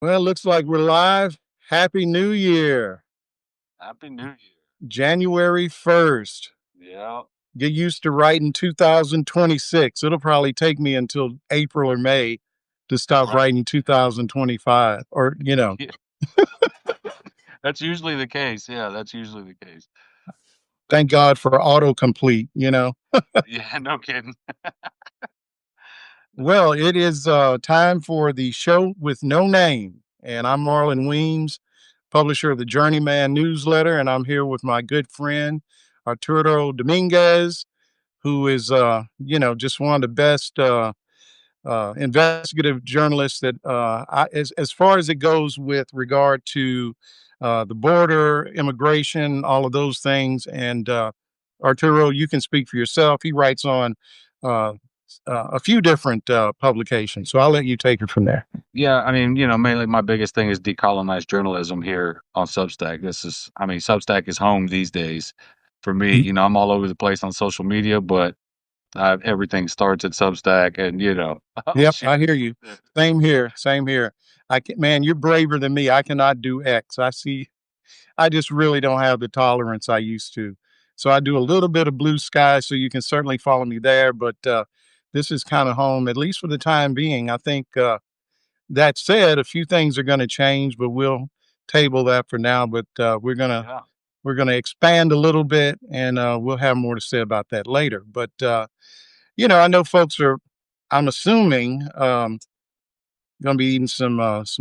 Well, it looks like we're live. Happy New Year. Happy New Year. January 1st. Yeah. Get used to writing 2026. It'll probably take me until April or May to stop Right. writing 2025 or, Yeah. That's usually the case. Yeah, that's usually the case. thank God for autocomplete. Yeah, no kidding. No Well, kidding. it is time for the show with no name. And I'm Marlon Weems, publisher of the Journeyman newsletter. And I'm here with my good friend, Arturo Dominguez, who is, just one of the best investigative journalists that, as far as it goes with regard to the border, immigration, all of those things. And Arturo, you can speak for yourself. He writes on uh, a few different publications. So I'll let you take it from there. Yeah, I mean, mainly my biggest thing is decolonized journalism here on Substack. Substack is home these days for me. I'm all over the place on social media, but everything starts at Substack, and oh Yep, shit. I hear you. Same here. Same here. Man, you're braver than me. I cannot do X. I just really don't have the tolerance I used to. So I do a little bit of Blue Sky, so you can certainly follow me there. But this is kind of home, at least for the time being. I think that said, a few things are going to change, but we'll table that for now. But Yeah. we're gonna expand a little bit, and we'll have more to say about that later. But I know folks are. I'm assuming gonna be eating some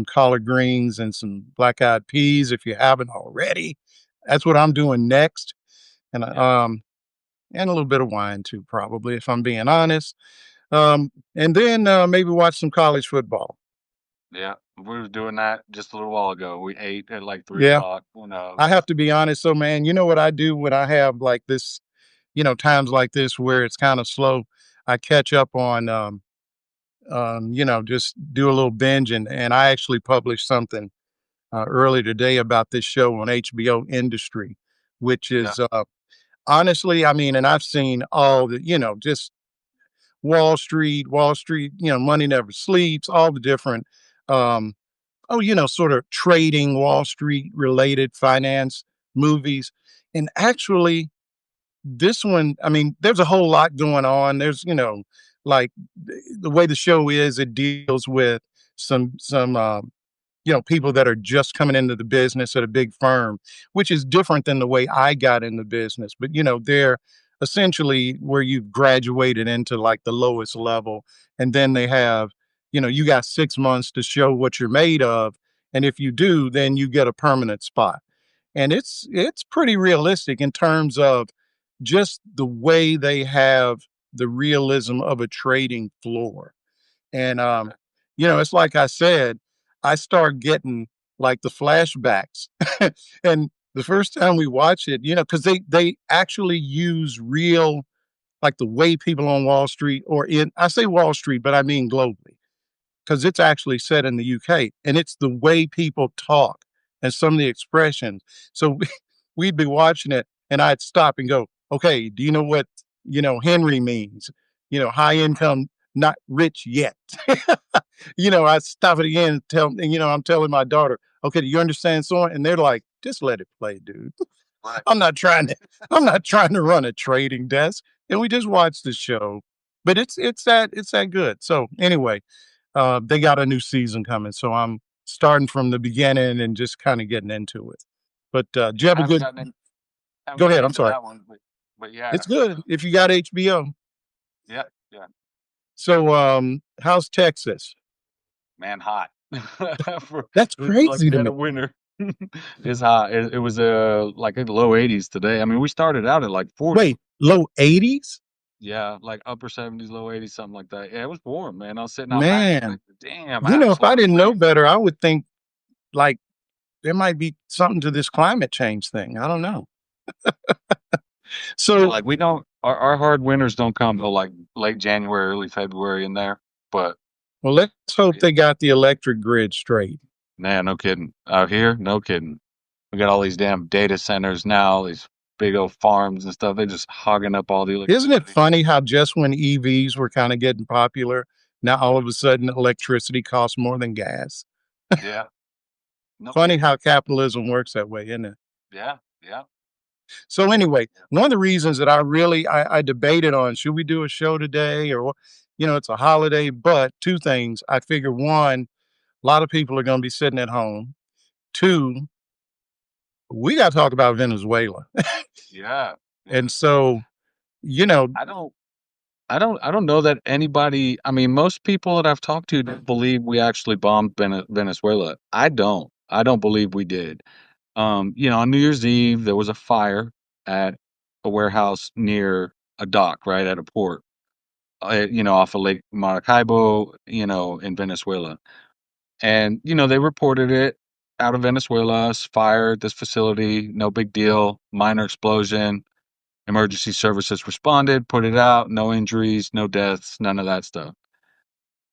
collard greens and some black eyed peas if you haven't already. That's what I'm doing next, and Yeah. and a little bit of wine too, probably if I'm being honest. And then maybe watch some college football. Yeah. We were doing that just a little while ago. We ate at like three Yeah, o'clock. Who I knows? have to be honest. So, man, you know what I do when I have like this, times like this where it's kind of slow. I catch up on, just do a little binge, and I actually published something earlier today about this show on HBO Industry, which Yeah. is honestly, I mean, and I've seen all the, just Wall Street, Money Never Sleeps, all the different, um, sort of trading Wall Street related finance movies. And actually, this one, I mean, there's a whole lot going on. There's, like the way the show is, it deals with some people that are just coming into the business at a big firm, which is different than the way I got in the business. But, they're essentially where you've graduated into like the lowest level. And then they have, you got 6 months to show what you're made of. And if you do, then you get a permanent spot. And it's pretty realistic in terms of just the way they have the realism of a trading floor. And Okay. it's like I said, I start getting like the flashbacks. And the first time we watch it, because they actually use real, like the way people on Wall Street, or in I say Wall Street, but I mean globally, because it's actually set in the UK, and it's the way people talk and some of the expressions. So we'd be watching it, and I'd stop and go, "Okay, do you know what Henry means? High income, not rich yet." I stop it again and I'm telling my daughter, "Okay, do you understand so?" And they're like, "Just let it play, dude. Right. I'm not trying to, I'm not trying to run a trading desk." And we just watch the show, but it's that good. So anyway, they got a new season coming, so I'm starting from the beginning and just kind of getting into it. But do you Yeah, have a good? I haven't Go gotten ahead. I'm into sorry. that one, but yeah. It's good if you got HBO. Yeah, yeah. So, how's Texas? Man, hot. For That's it's like crazy to dead me. of winter. It's hot. It was like in the low 80s today. I mean, we started out at like 40. Wait, low 80s? Yeah, like upper 70s, low 80s, something like that. Yeah, it was warm, man. I was sitting out back like, Man, damn, I if I swear to didn't know freeze. better, I would think like there might be something to this climate change thing. I don't know. Yeah, So, like we don't our hard winters don't come till like late January, early February in there. But well, let's hope they got the electric grid straight. man, no kidding. Out here, no kidding. We got all these damn data centers now, these big old farms and stuff. They're just hogging up all the Isn't it electricity. funny how just when EVs were kind of getting popular, now all of a sudden electricity costs more than gas? Yeah. No, Funny how capitalism works that way, isn't it? yeah, yeah, So anyway, one of the reasons that I debated on should we do a show today or it's a holiday, but two things. I figure one, a lot of people are going to be sitting at home. Two, we got to talk about Venezuela. yeah, yeah. And so, you know, I don't I don't know that anybody, I mean, most people that I've talked to don't believe we actually bombed Venezuela. I don't. I don't believe we did. On New Year's Eve, there was a fire at a warehouse near a dock, right at a port, off of Lake Maracaibo, in Venezuela. And, they reported it out of Venezuela, fire at this facility, no big deal, minor explosion. Emergency services responded, put it out, no injuries, no deaths, none of that stuff.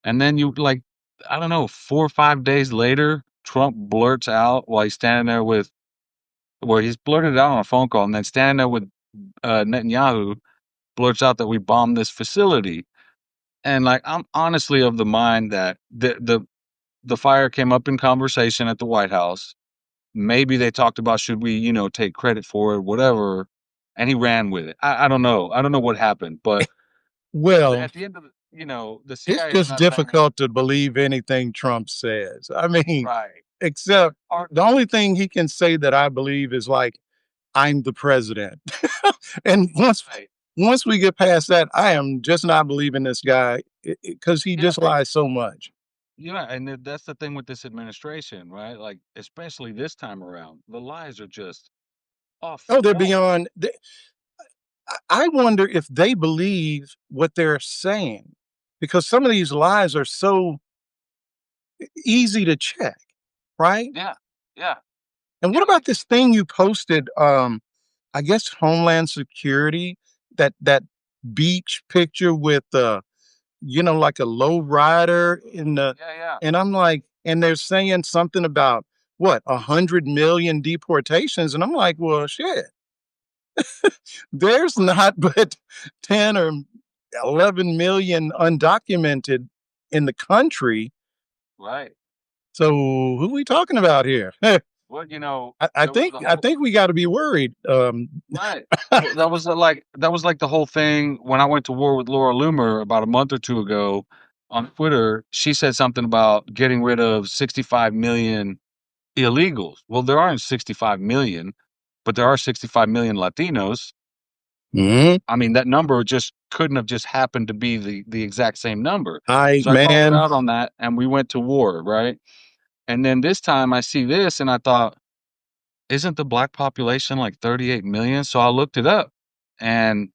And then I don't know, 4 or 5 days later, Trump blurts out while he's standing there he's blurted it out on a phone call and then standing there with Netanyahu, blurts out that we bombed this facility. And I'm honestly of the mind that the fire came up in conversation at the White House. Maybe they talked about should we, take credit for it, whatever. And he ran with it. I don't know. I don't know what happened, but well, at the end of the it's CIA is just not saying anything. difficult to believe anything Trump says. I mean, Right. except Or, the only thing he can say that I believe is like, I'm the president. And right. once we get past that, I am just not believing this guy because he Yeah. just lies so much. Yeah. And that's the thing with this administration, right? Like, especially this time around, the lies are just off the Oh, they're wall. beyond. I wonder if they believe what they're saying because some of these lies are so easy to check, right? Yeah. Yeah. And what Yeah. about this thing you posted? I guess Homeland Security, that beach picture with like a low rider in the, Yeah. Yeah. and I'm like, and they're saying something about what 100 million deportations, and I'm like, well, shit, there's not but 10 or 11 million undocumented in the country. Right. So who we talking about here? I, Well, I there was think the I whole. think we got to be worried. Right. Well, that was like the whole thing when I went to war with Laura Loomer about a month or two ago on Twitter. She said something about getting rid of 65 million illegals. Well, there aren't 65 million, but there are 65 million Latinos. Mhm. I mean, that number just couldn't have just happened to be the exact same number. I So I called her man, out on that and we went to war, right? And then this time I see this and I thought, isn't the black population like 38 million? So I looked it up and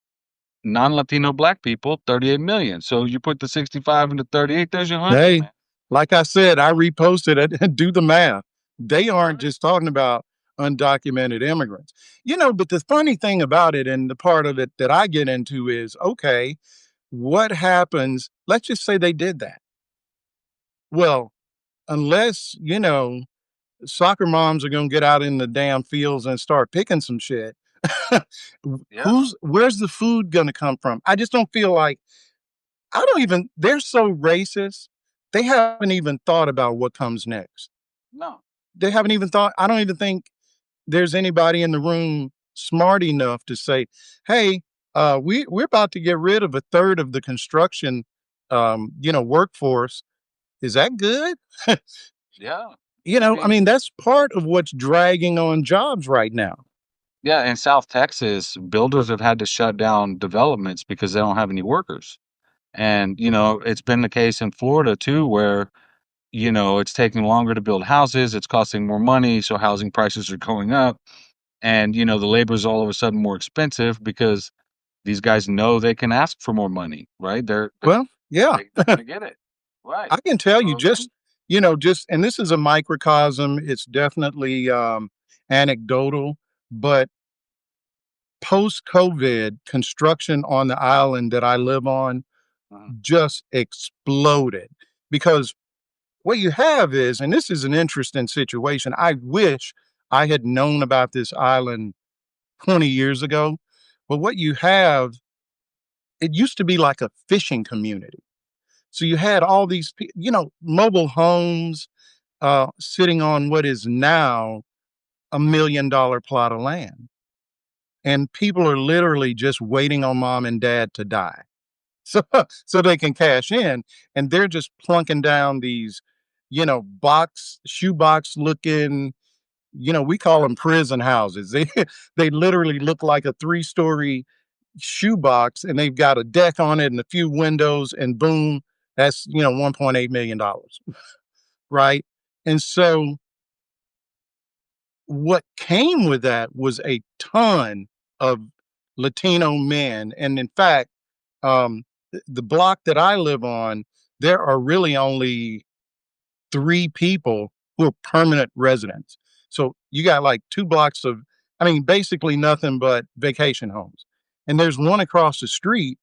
non-Latino black people, 38 million. So you put the 65 into 38, there's your 100, hey, man. like I said, I reposted it and do the math. They aren't Right. just talking about undocumented immigrants. But the funny thing about it and the part of it that I get into is okay, what happens? Let's just say they did that. Well, unless, soccer moms are going to get out in the damn fields and start picking some shit. Yeah. Where's the food going to come from? I just don't feel like I don't even, they're so racist. They haven't even thought about what comes next. No. They haven't even thought, I don't even think there's anybody in the room smart enough to say, hey, we're about to get rid of a third of the construction, workforce. Is that good? Yeah. I I mean, mean, that's part of what's dragging on jobs right now. yeah, in South Texas, builders have had to shut down developments because they don't have any workers. And, it's been the case in Florida too, where, it's taking longer to build houses, it's costing more money, so housing prices are going up. And, the labor is all of a sudden more expensive because these guys know they can ask for more money, right? Well, yeah, They're gonna get it. Right. I can tell you So just, and this is a microcosm. It's definitely anecdotal, but post COVID, construction on the island that I live on mhm, just exploded because what you have is, and this is an interesting situation. I wish I had known about this island 20 years ago, but what you have, it used to be like a fishing community. So you had all these, mobile homes. sitting on what is now $1 million plot of land. And people are literally just waiting on mom and dad to die. So, so they can cash in. And they're just plunking down these, shoebox looking, we call them prison houses. They literally look like a 3-story shoebox, and they've got a deck on it and a few windows, and boom, that's $1.8 million, right? And so what came with that was a ton of Latino men. And in fact, the block that I live on, there are really only 3 people who are permanent residents. So you got like 2 blocks of, I mean, basically nothing but vacation homes. And there's one across the street.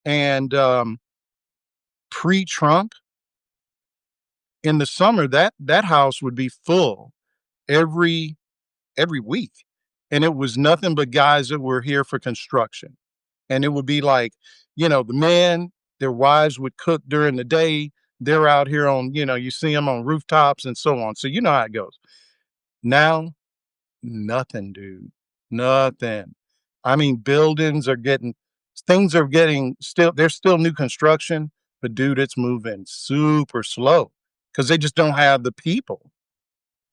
And pre-Trump, in the summer, that house would be full every every week. And it was nothing but guys that were here for construction. And it would be like, the men, their wives would cook during the day. They're out here on, you see them on rooftops and so on. So you know how it goes. Now, nothing, dude. Nothing. I mean, things are getting still, there's still new construction, but dude, it's moving super slow because they just don't have the people.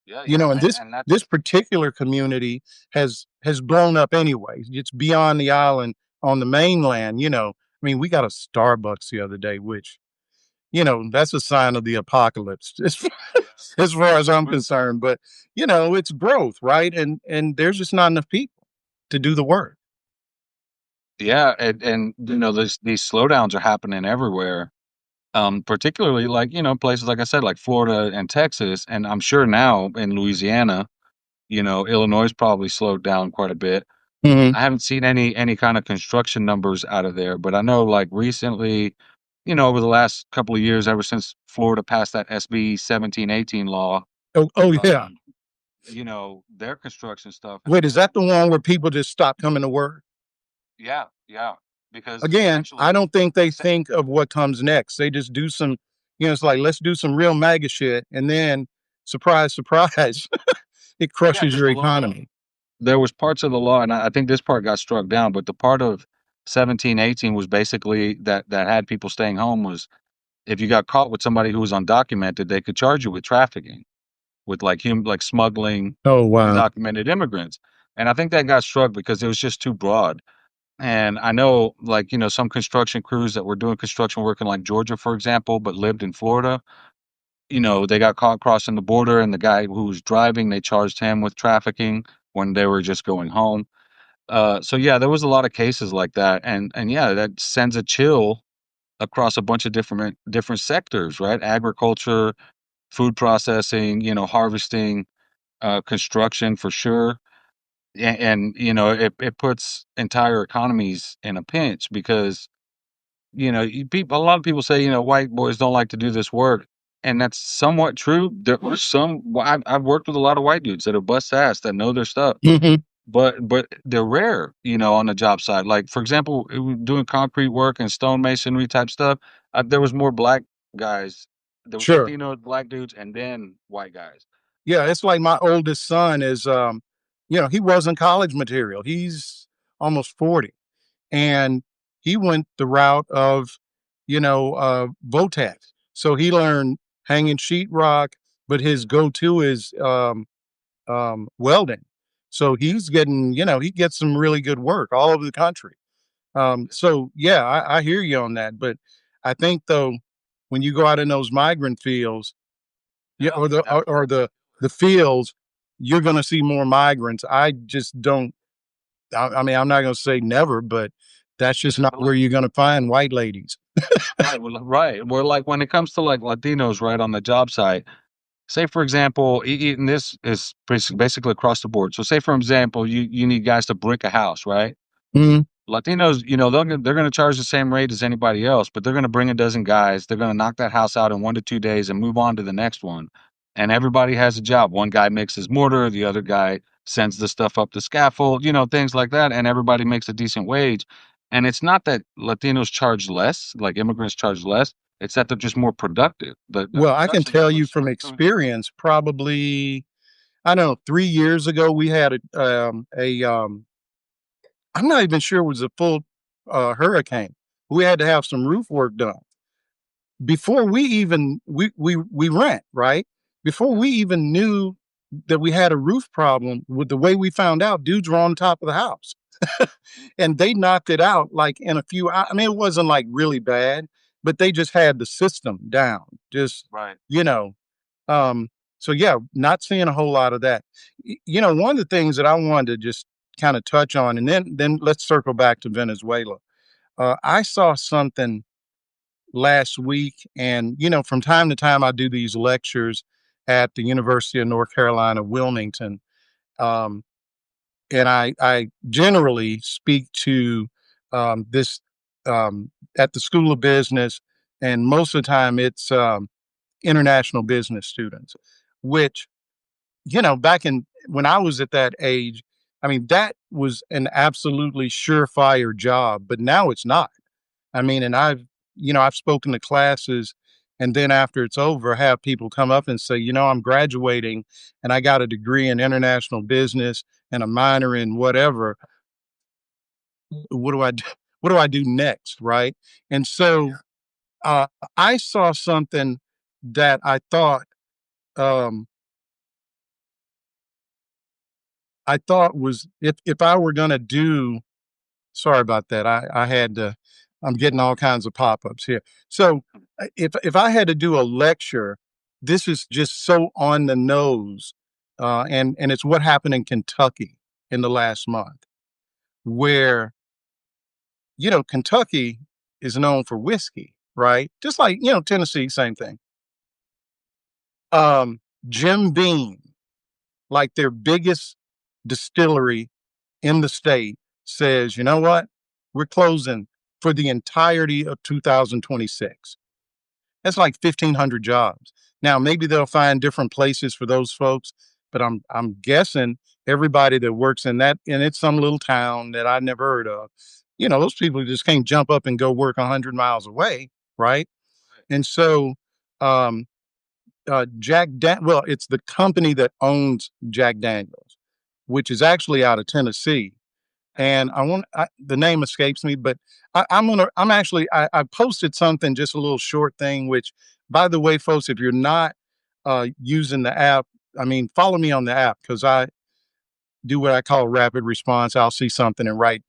Yeah, yeah, And and this that's particular community has blown up anyway. It's beyond the island on the mainland. I mean, we got a Starbucks the other day, which that's a sign of the apocalypse, yeah. as far as I'm But concerned. But it's growth, right? And there's just not enough people to do the work. yeah, and these slowdowns are happening everywhere. Particularly like, places like I said, like Florida and Texas, and I'm sure now in Louisiana, Illinois probably slowed down quite a bit. Hmm. I haven't seen any kind of construction numbers out of there, but I know like recently, over the last couple of years, ever since Florida passed that SB 1718 law, Oh yeah. um, their construction stuff has Wait, is that been, the one where people just stop coming to work? yeah, yeah, because Again, I essentially, don't think they think of what comes next. They just do some, it's like, let's do some real MAGA shit. And then, surprise, surprise, it yeah, crushes because your economy. there was parts of the law, and I think this part got struck down, but the part of 1718 was basically that had people staying home was if you got caught with somebody who was undocumented, they could charge you with trafficking, with like smuggling Oh, wow. undocumented immigrants. And I think that got struck because it was just too broad. And I know, like, some construction crews that were doing construction work in like Georgia, for example, but lived in Florida, they got caught crossing the border, and the guy who was driving, they charged him with trafficking when they were just going home. So yeah, there was a lot of cases like that, and yeah, that sends a chill across a bunch of different sectors, right? Agriculture, food processing, harvesting, construction for sure. And it puts entire economies in a pinch because a lot of people say white boys don't like to do this work, and that's somewhat true. There are some. I've worked with a lot of white dudes that are bust ass that know their stuff, Hmm. but they're rare, on the job site. Like for example, doing concrete work and stone masonry type stuff. There was more black guys. There was Sure. Latino black dudes and then white guys. Yeah, it's like my oldest son is, he wasn't college material. He's almost 40. And he went the route of, VOTEC. So he learned hanging sheetrock, but his go-to is welding. So he gets some really good work all over the country. So yeah, I hear you on that. But I think though, when you go out in those migrant fields, yeah, No, that's or the fields, you're going to see more migrants. I just don't. I mean, I'm not going to say never, but that's just not but where like you're going to find white ladies. right, well, right. Well, like when it comes to like Latinos, right, on the job site. Say for example, and this is basically across the board. So say for example, you need guys to brick a house, right? Mhm. Latinos, they're going to charge the same rate as anybody else, but they're going to bring a dozen guys. They're going to knock that house out in 1 to 2 days and move on to the next one. And everybody has a job. One guy mixes mortar, the other guy sends the stuff up the scaffold, things like that. And everybody makes a decent wage. And it's not that Latinos charge less, like immigrants charge less. It's that they're just more productive. The Well, I can production tell level you is from shot through the roof. experience, probably, I don't know, 3 years ago, we had I'm not even sure it was a full hurricane. We had to have some roof work done before we even we rent, right? Before Yeah. we even knew that we had a roof problem. With the way we found out, dudes were on top of the house, Mm. and they knocked it out like in a few. I mean, it wasn't like really bad, but they just had the system down. Just Right. you know, um, so yeah, not seeing a whole lot of that. One of the things that I wanted to just kind of touch on, and then let's circle back to Venezuela. I saw something last week, and from time to time, I do these lectures at the University of North Carolina, Wilmington, um, and I generally speak to this at the School of Business, and most of the time it's international business students, which back in when I was at that age, I mean, that was an absolutely surefire job, but now it's not. I mean, and I've spoken to classes, and then after it's over, have people come up and say, I'm graduating and I got a degree in international business and a minor in whatever. What do I do? What do I do next? Right. And so uh, I saw something that um, I thought was if I were going to do. Sorry about that. I had to. I'm getting all kinds of pop-ups here. So if I had to do a lecture, this is just so on the nose, and it's what happened in Kentucky in the last month, where Kentucky is known for whiskey, right? Just like Tennessee, same thing. Jim Beam, like their biggest distillery in the state, says, you know what? We're closing for the entirety of 2026. That's like 1,500 jobs. Now, maybe they'll find different places for those folks, but I'm guessing everybody that works in that, and it's some little town that I never heard of. Those people just can't jump up and go work 100 miles away, right? Right. And so, um, well, it's the company that owns Jack Daniels, which is actually out of Tennessee, and the name escapes me, but I posted something, just a little short thing, which, by the way, folks, if you're not using the app, I mean, follow me on the app, because I do what I call rapid response. I'll see something and write,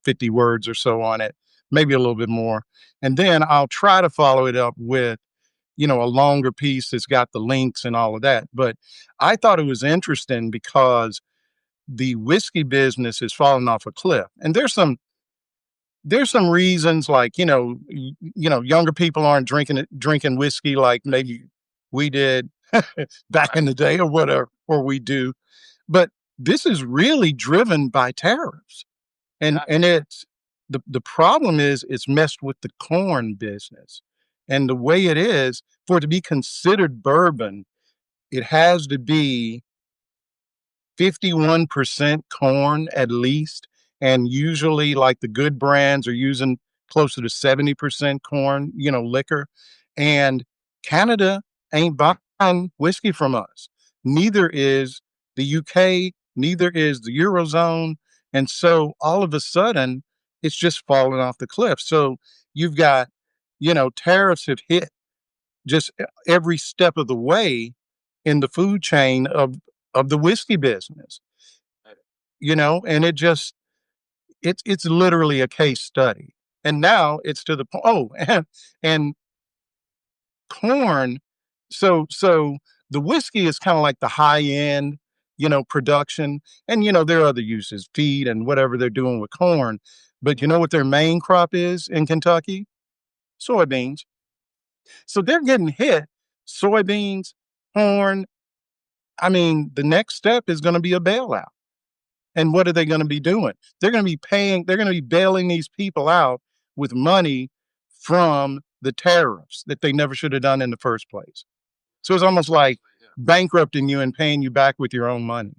50 words or so on it, maybe a little bit more. And then I'll try to follow it up with, a longer piece that's got the links and all of that. But I thought it was interesting because the whiskey business is falling off a cliff. And there's some reasons, like, younger people aren't drinking whiskey like maybe we did back in Right. the day, or whatever, or we do. But this is really driven by tariffs. Got And it's the problem is it's messed with the corn business. And the way it is, for it to be considered bourbon, it has to be 51% corn at least. And usually, like, the good brands are using closer to 70% corn, liquor. And Canada ain't buying whiskey from us. Neither is the UK, neither is the Eurozone. And so all of a sudden, it's just falling off the cliff. So you've got, tariffs have hit just every step of the way in the food chain of the whiskey business, it. and it's literally a case study. And now it's to the point. Oh, and corn. So the whiskey is kind of like the high end, production, and there are other uses, feed and whatever they're doing with corn. But you know what their main crop is in Kentucky? Soybeans. So they're getting hit. Soybeans, corn. I mean, the next step is going to be a bailout. And what are they going to be doing? They're going to be bailing these people out with money from the tariffs that they never should have done in the first place. So it's almost like Honestly, yeah. bankrupting you and paying you back with your own money.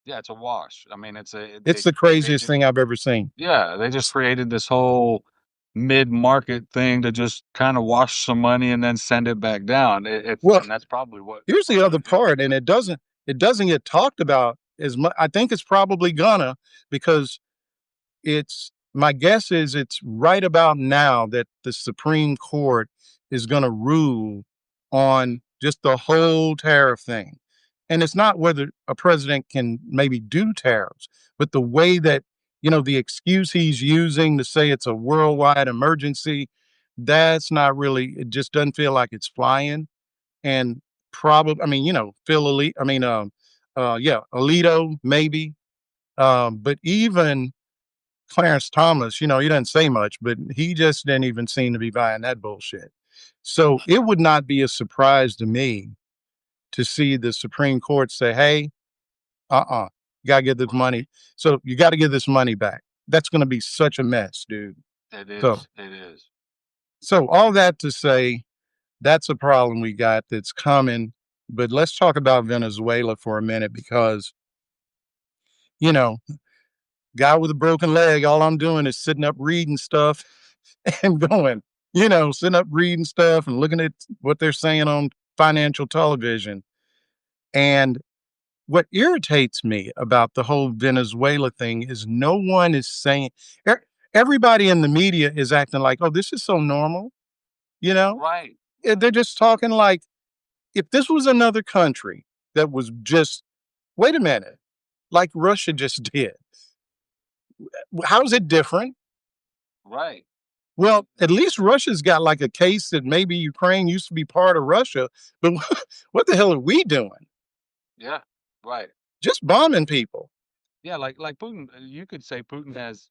Yeah, it's a wash. I mean, it's a It's they the craziest created thing I've ever seen. yeah, they just created this whole mid-market thing to just kind of wash some money and then send it back down. It's Well, and that's probably here's what the they're other doing. part, and it doesn't get talked about as much. I think it's probably gonna, because it's my guess is it's right about now that the Supreme Court is going to rule on just the whole tariff thing. And it's not whether a president can maybe do tariffs, but the way that, the excuse he's using to say it's a worldwide emergency, that's not really, it just doesn't feel like it's flying. And probably, I mean, Phil Elite, I mean, yeah, Alito, maybe. But even Clarence Thomas, he doesn't say much, but he just didn't even seem to be buying that bullshit. So it would not be a surprise to me to see the Supreme Court say, hey, you got to get this Right. money. So you got to get this money back. That's going to be such a mess, dude. It So, is. It is. so all that to say, that's a problem we got that's coming. But let's talk about Venezuela for a minute because, you know, guy with a broken leg, all I'm doing is sitting up reading stuff and going, sitting up reading stuff and looking at what they're saying on financial television. And what irritates me about the whole Venezuela thing is no one is saying, e- everybody in the media is acting like, oh, this is so normal. You know, Right. They're just talking like if this was another country that was just, wait a minute, like Russia just did, how's it different? Right. Well, at least Russia's got like a case that maybe Ukraine used to be part of Russia, but what the hell are we doing? Yeah. Right. Just bombing people. Yeah. Like Putin. You could say Putin has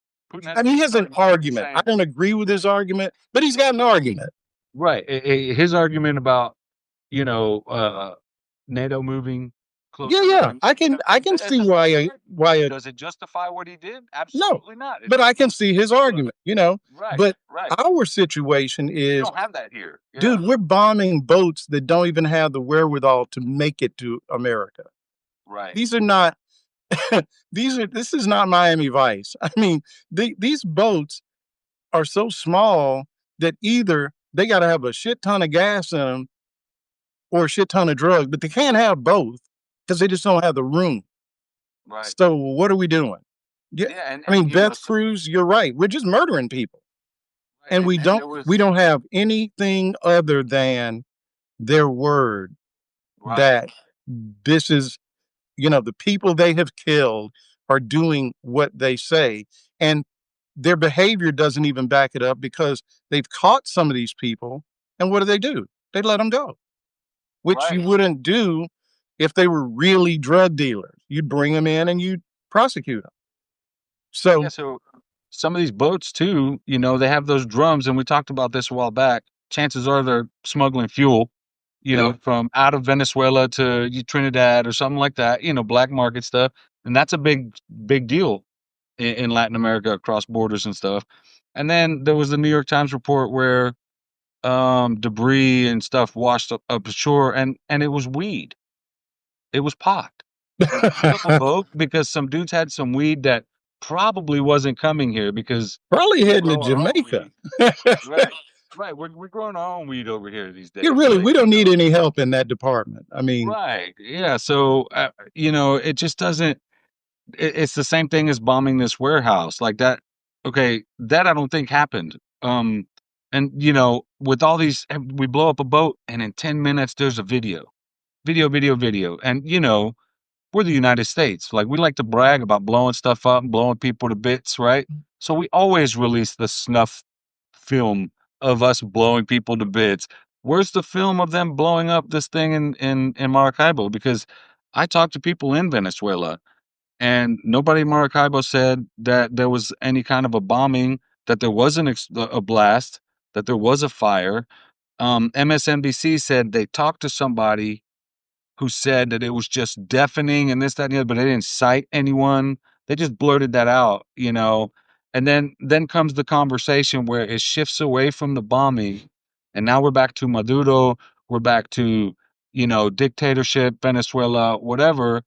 I a mean, he decent has an argument. He's argument. I saying don't agree with his argument, but he's got an argument. right. His argument about NATO moving Yeah, closer to yeah. I America. can I can It's see a why it does it justify what he did? no, Absolutely not. but I can see his Look, argument. right, But right. our situation We is, don't have that here. Yeah, dude, we're bombing boats that don't even have the wherewithal to make it to America. right, These are not this is not Miami Vice. I mean, these boats are so small that either they got to have a shit ton of gas in them or a shit ton of drugs, but they can't have both because they just don't have the room. right. So what are we doing? Yeah, Yeah, I mean, Beth Cruz, you're right. We're just murdering people, right, and we and don't there we was don't have anything other than their word right, that this is, the people they have killed are doing what they say, and their behavior doesn't even back it up because they've caught some of these people, and what do? They let them go, which you right. wouldn't do if they were really drug dealers. You'd bring them in and you'd prosecute them. Yeah, So, so some of these boats too, they have those drums, and we talked about this a while back. Chances are they're smuggling fuel, from out of Venezuela to Trinidad or something like that, black market stuff. And that's a big deal in Latin America across borders and stuff. And then there was the New York Times report where debris and stuff washed up ashore, and it was weed. It was pot. It blew up a boat because some dudes had some weed that probably wasn't coming here because probably we heading to grow our own Jamaica. weed. Right. Right. We're growing our own weed over here these Yeah, days. really, But we don't need any help in that department. I mean, right. Yeah. So it just doesn't it's the same thing as bombing this warehouse like that. Okay, that I don't think happened. And with all these, we blow up a boat, and in 10 minutes there's a video, and we're the United States. Like we like to brag about blowing stuff up and blowing people to bits, right? So we always release the snuff film of us blowing people to bits. Where's the film of them blowing up this thing in Maracaibo? Because I talked to people in Venezuela, and nobody in Maracaibo said that there was any kind of a bombing, that there was a blast, that there was a fire. MSNBC said they talked to somebody who said that it was just deafening and this, that, and the other, but they didn't cite anyone. They just blurted that out. And then comes the conversation where it shifts away from the bombing, and now we're back to Maduro, we're back to, dictatorship, Venezuela, whatever,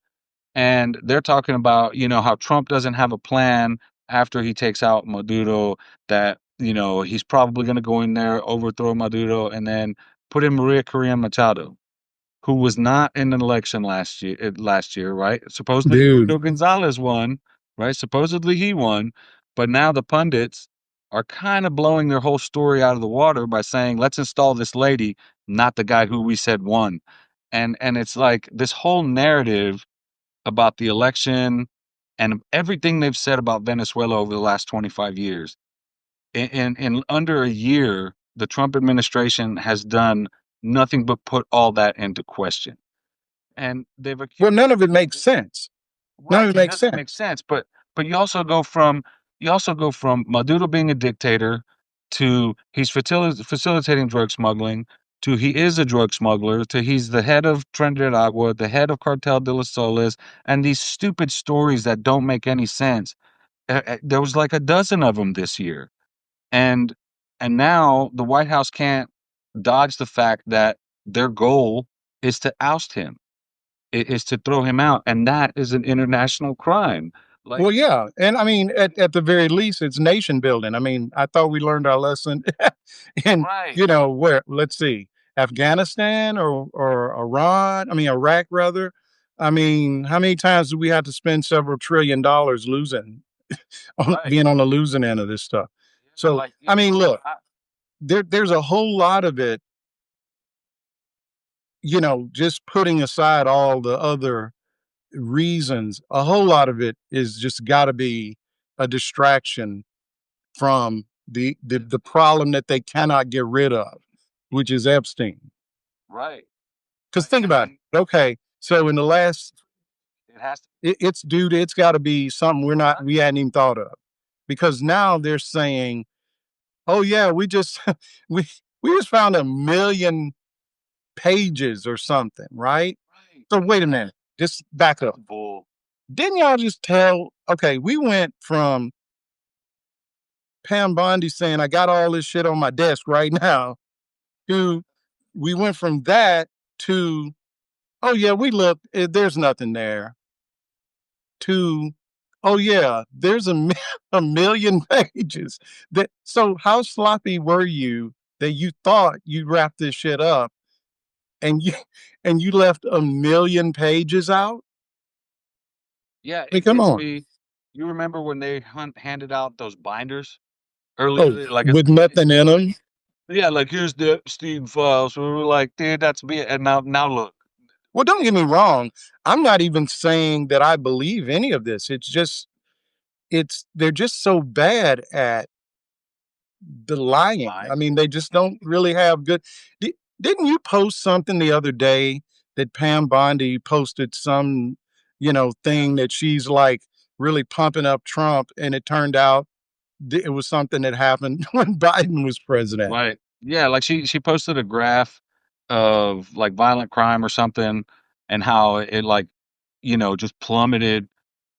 and they're talking about how Trump doesn't have a plan after he takes out Maduro, that He's probably going to go in there, overthrow Maduro, and then put in Maria Correa Machado, who was not in an election last year, right? Supposedly Dude. Pedro Gonzalez won, right? Supposedly he won, but now the pundits are kind of blowing their whole story out of the water by saying, "Let's install this lady, not the guy who we said won." And it's like this whole narrative about the election and everything they've said about Venezuela over the last 25 years. In under a year, the Trump administration has done nothing but put all that into question. And they've Well, accused none of it makes sense. None right, of it it makes doesn't make sense. sense, but you also go from Maduro being a dictator to he's facilitating drug smuggling to he is a drug smuggler to he's the head of Trinidad Agua, the head of Cartel de los Soles, and these stupid stories that don't make any sense. There was like a dozen of them this year. And and now the White House can't dodge the fact that their goal is to oust him, is to throw him out, and that is an international crime. Like, Well, yeah, and I mean, at the very least, it's nation building. I mean, I thought we learned our lesson in, right, where, let's see, Afghanistan or Iran. I mean, Iraq rather. I mean, how many times do we have to spend several $1 trillion losing on right. being on the losing end of this stuff? Yeah, So, like, I mean, look, I, there's a whole lot of it. Just putting aside all the other reasons, a whole lot of it is just got to be a distraction from the problem that they cannot get rid of, which is Epstein. right. Because think about And it. Okay, so in the last, it has to. it's dude, it's got to be something we hadn't even thought of, because now they're saying, oh yeah, we just we we just found 1 million pages or something, right? Right. So wait a minute, just back That's up. bull. Didn't y'all just tell? Okay, we went from Pam Bondi saying, I got all this shit on my desk right now, to we went from that to, oh yeah, we looked, there's nothing there, to, oh yeah, there's a million pages. So how sloppy were you that you thought you wrapped this shit up and you and you left 1 million pages out? Yeah, I mean, come it's on. me. You remember when they handed out those binders earlier? Oh, Like, with nothing in them. yeah, like here's the Epstein files. We were like, dude, that's me. And now look. Well, don't get me wrong. I'm not even saying that I believe any of this. It's just they're just so bad at the lying. I Lying. mean, they just don't really have good. Didn't you post something the other day that Pam Bondi posted some, thing that she's like really pumping up Trump, and it turned out it was something that happened when Biden was president. Right. Yeah, like she posted a graph of like violent crime or something and how it like, just plummeted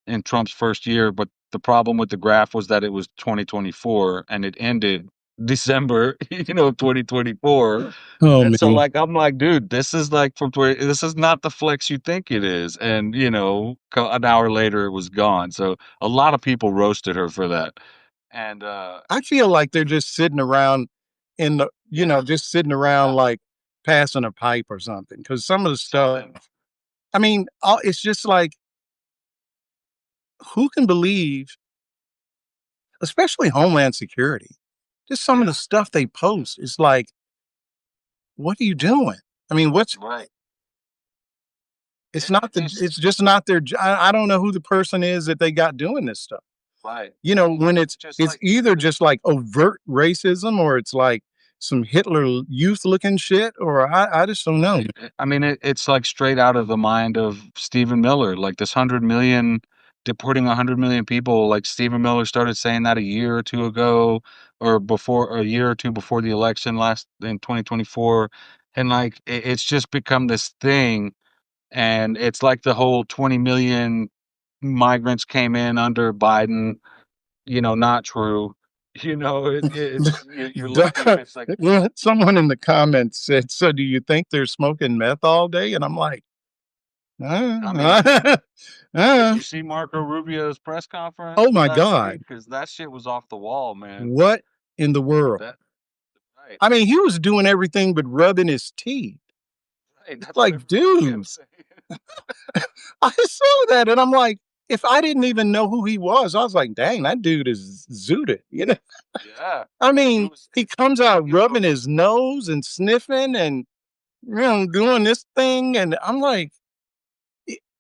in Trump's first year, but the problem with the graph was that it was 2024 and it ended December, 2024. Oh And so man, like I'm like, dude, this is like this is not the flex you think it is. And an hour later it was gone. So a lot of people roasted her for that. And I feel like they're just sitting around in the, yeah, just sitting around yeah, like passing a pipe or something. Because some of the stuff, something. I mean, it's just like, who can believe, especially Homeland Security, just some of the Yeah, stuff they post is like, what are you doing? I mean, right. it's not It's it's just not their, I don't know who the person is that they got doing this stuff. right. When Just it's like either just like overt racism, or it's like some Hitler Youth looking shit, or I just don't know. right. I mean, it's like straight out of the mind of Stephen Miller, like this 100 million, deporting 100 million people. Like Stephen Miller started saying that a year or two ago, or before a year or two before the election last in 2024. And like it's just become this thing. And it's like the whole 20 million migrants came in under Biden, not true. You're looking and it's like, Well, someone in the comments said, "So do you think they're smoking meth all day?" And I'm like, I mean, uh, did uh, you see Marco Rubio's press conference oh my last week? god, Because that shit was off the wall, man. what? in the world. That right, I mean, he was doing everything but rubbing his teeth. right, It's that's what like, everybody kept dude, saying. I saw that and I'm like, if I didn't even know who he was, I was like, dang, that dude is zooted. You know, Yeah, I he mean, was he comes out you rubbing know, his nose and sniffing and doing this thing, and I'm like,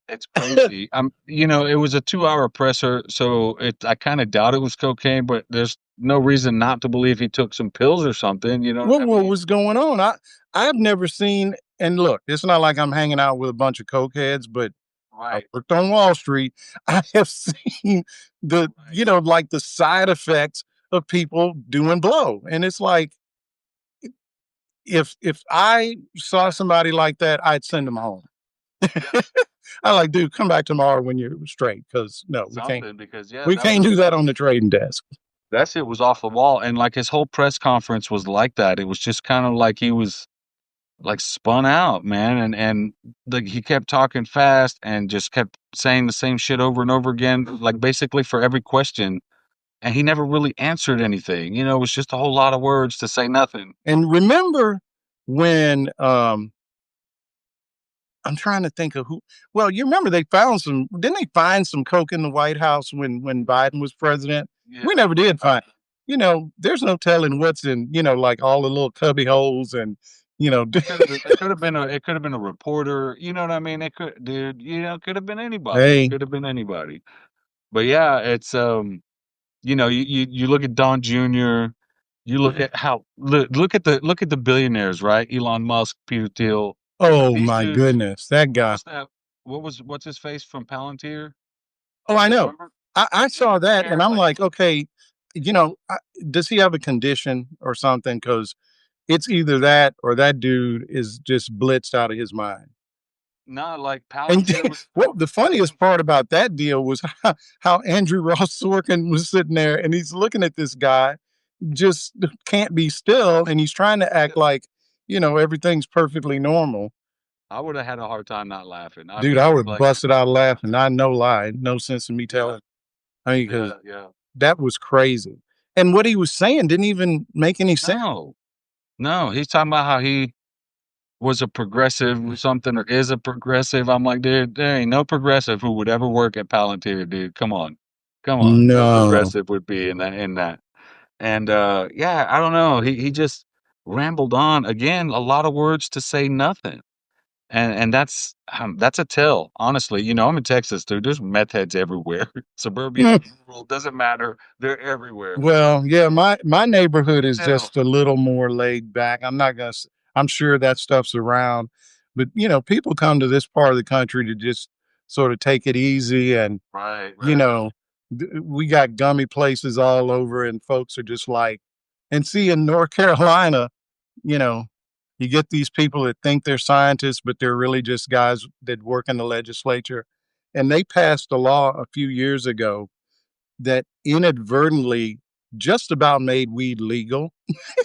it's crazy. It was a 2-hour presser, so I kinda doubt it was cocaine, but there's no reason not to believe he took some pills or something, you know what I what mean? was going on? I've never seen. And look, it's not like I'm hanging out with a bunch of cokeheads, but I Right, worked on Wall Street. I have seen right. like the side effects of people doing blow. And it's like, if I saw somebody like that, I'd send them home. Yeah, I like, dude, come back tomorrow when you're straight. Cause no, something because, yeah, we can't do that on the trading desk. that shit was off the wall, and, like, his whole press conference was like that. It was just kinda like he was, like, spun out, man, and, like, he kept talking fast and just kept saying the same shit over and over again, like, basically for every question, and he never really answered anything, it was just a whole lot of words to say nothing. And remember when I'm trying to think of who. Well, you remember they found some. Didn't they find some coke in the White House when Biden was president? We Yeah. never did find. There's no telling what's in. Like all the little cubby holes and It could have been a reporter, you know what I mean? It could dude, it could have been anybody. It hey, could have been anybody. But yeah, it's you look at Don Jr., you look at how look at the billionaires, right? Elon Musk, Peter Thiel. oh These my dudes, goodness, that what guy. was that? What's his face from Palantir? Oh, I know. Remember? I He saw was that and there I'm like like, okay, does he have a condition or something? Because it's either that or that dude is just blitzed out of his mind. not like And Palantir was what the funniest part about that deal was how Andrew Ross Sorkin was sitting there and he's looking at this guy, just can't be still, and he's trying to act like, everything's perfectly normal. I would have had a hard time not laughing. I Dude, mean, I it's would have like busted out laughing. I no lie, no sense in me yeah, telling. I mean, because yeah, yeah. that was crazy. And what he was saying didn't even make any sense. No. No, he's talking about how he was a progressive or something or is a progressive. I'm like, dude, there ain't no progressive who would ever work at Palantir, dude. Come on. Come on. No No. progressive would be in that. And yeah, I don't know. He just rambled on. Again, a lot of words to say nothing. And that's a tell, honestly. I'm in Texas, dude. There's meth heads everywhere. Suburban, rural, doesn't matter. They're everywhere. Well, yeah, my neighborhood is Tell. just a little more laid back. I'm not gonna. I'm sure that stuff's around, but people come to this part of the country to just sort of take it easy, and Right, you right. know, we got gummy places all over, and folks are just like, and see in North Carolina, you know, you get these people that think they're scientists, but they're really just guys that work in the legislature, and they passed a law a few years ago that inadvertently just about made weed legal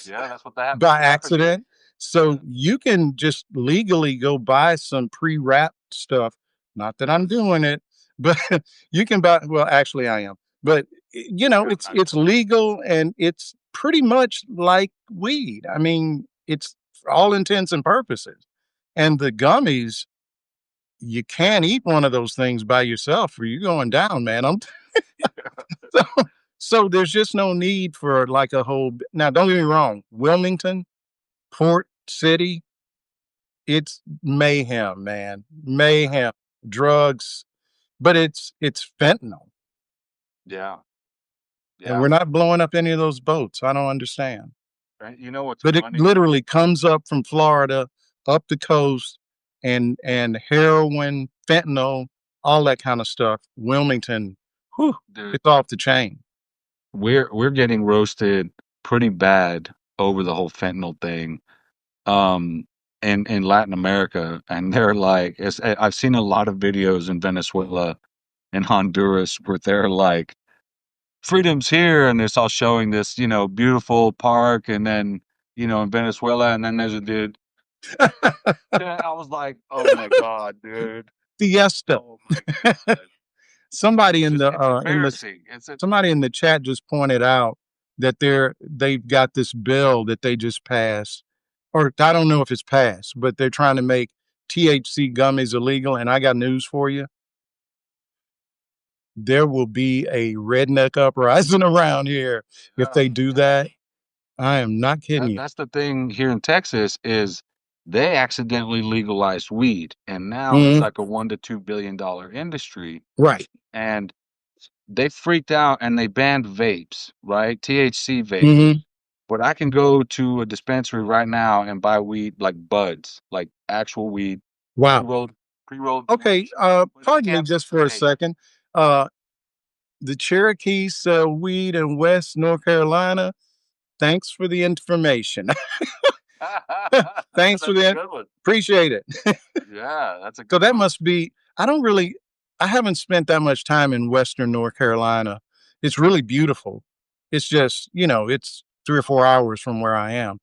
Yeah, that's by what happened here. accident. So you can just legally go buy some pre-wrapped stuff. Not that I'm doing it, but you can buy. Well, actually, I am. But Yeah, I'm not it's doing it. legal and it's pretty much like weed. I mean, it's for all intents and purposes. And the gummies, you can't eat one of those things by yourself, or you're going down, man. So, so there's just no need for like a whole. Now, don't get me wrong, Wilmington, Port City, it's mayhem, man, mayhem, drugs, but it's fentanyl, Yeah, and yeah. we're not blowing up any of those boats. I don't understand, Right, you know what's but it funny? literally comes up from Florida, up the coast, and heroin, fentanyl, all that kind of stuff. Wilmington, whew, Dude, it's off the chain. we're getting roasted pretty bad over the whole fentanyl thing, um, in Latin America, and they're like I've seen a lot of videos in Venezuela and Honduras where they're like, "Freedom's here," and it's all showing this, beautiful park, and then, in Venezuela, and then there's a dude. Yeah, I was like, "Oh my god, dude. Fiesta. Oh my god." somebody It's in just the it's in the embarrassing. It's a somebody in the chat just pointed out. that they've got this bill that they just passed, or I don't know if it's passed, but they're trying to make THC gummies illegal. And I got news for you: there will be a redneck uprising around here if Yeah, they do yeah. that. I am not kidding you. That's the thing here in Texas is they accidentally legalized weed, and now it's Mhm. like a $1 to $2 billion industry, Right. and they freaked out and they banned vapes, right? THC vapes. Hmm. But I can go to a dispensary right now and buy weed like buds, like actual weed, Wow. pre-rolled, pre-rolled Okay. but you Pardon me can't just for a vape. second. Uh, the Cherokees sell weed in West North Carolina. Thanks for the information. Thanks for That's a the good one. appreciate it. Yeah, that's a So good that one. must be. I don't really. I haven't spent that much time in Western North Carolina. It's really beautiful. It's just it's 3 or 4 hours from where I am.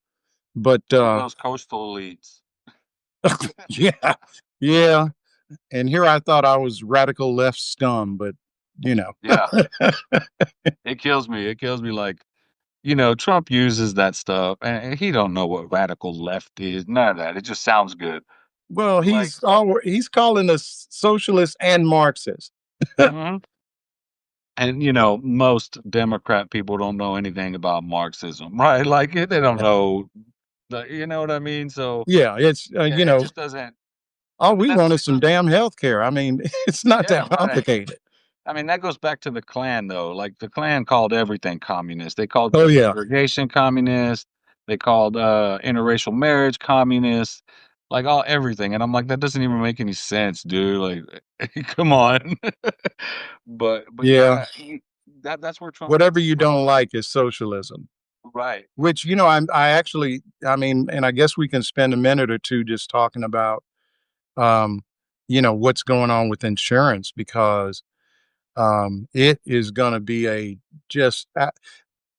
But Look at those coastal elites. yeah, yeah. And here I thought I was radical left scum, but you know. Yeah, it kills me. It kills me like, Trump uses that stuff and he don't know what radical left is. None of that. It just sounds good. Well, Like, he's calling us socialist and Marxist. mhm. And most Democrat people don't know anything about Marxism, right? Like they don't know you know what I mean? So Yeah, it's yeah, it just doesn't all but we that's want is some damn health care. I mean, it's not yeah, that right. complicated. I mean, that goes back to the Klan, though. Like the Klan called everything communist. They called Oh yeah, desegregation communist. They called interracial marriage communist. Like all everything, and I'm like, that doesn't even make any sense, dude. Like, come on. But yeah. yeah, that's where Trump Whatever gets it you from. don't like is socialism. Right. Which I actually, I mean, and I guess we can spend a minute or two just talking about, um, what's going on with insurance because it is going to be a just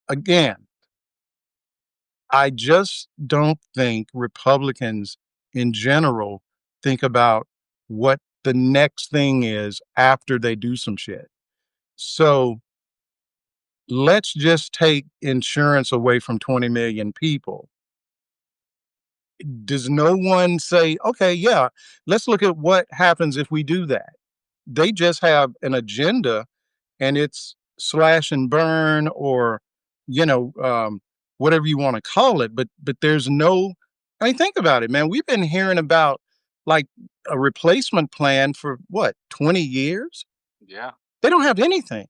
again. I just don't think Republicans in general think about what the next thing is after they do some shit. So let's just take insurance away from 20 million people. Does no one say, okay, yeah, let's look at what happens if we do that? They just have an agenda and it's slash and burn or, you know, um, whatever you want to call it. But there's no, I mean, think about it, man. We've been hearing about like a replacement plan for what, 20 years? Yeah. They don't have anything.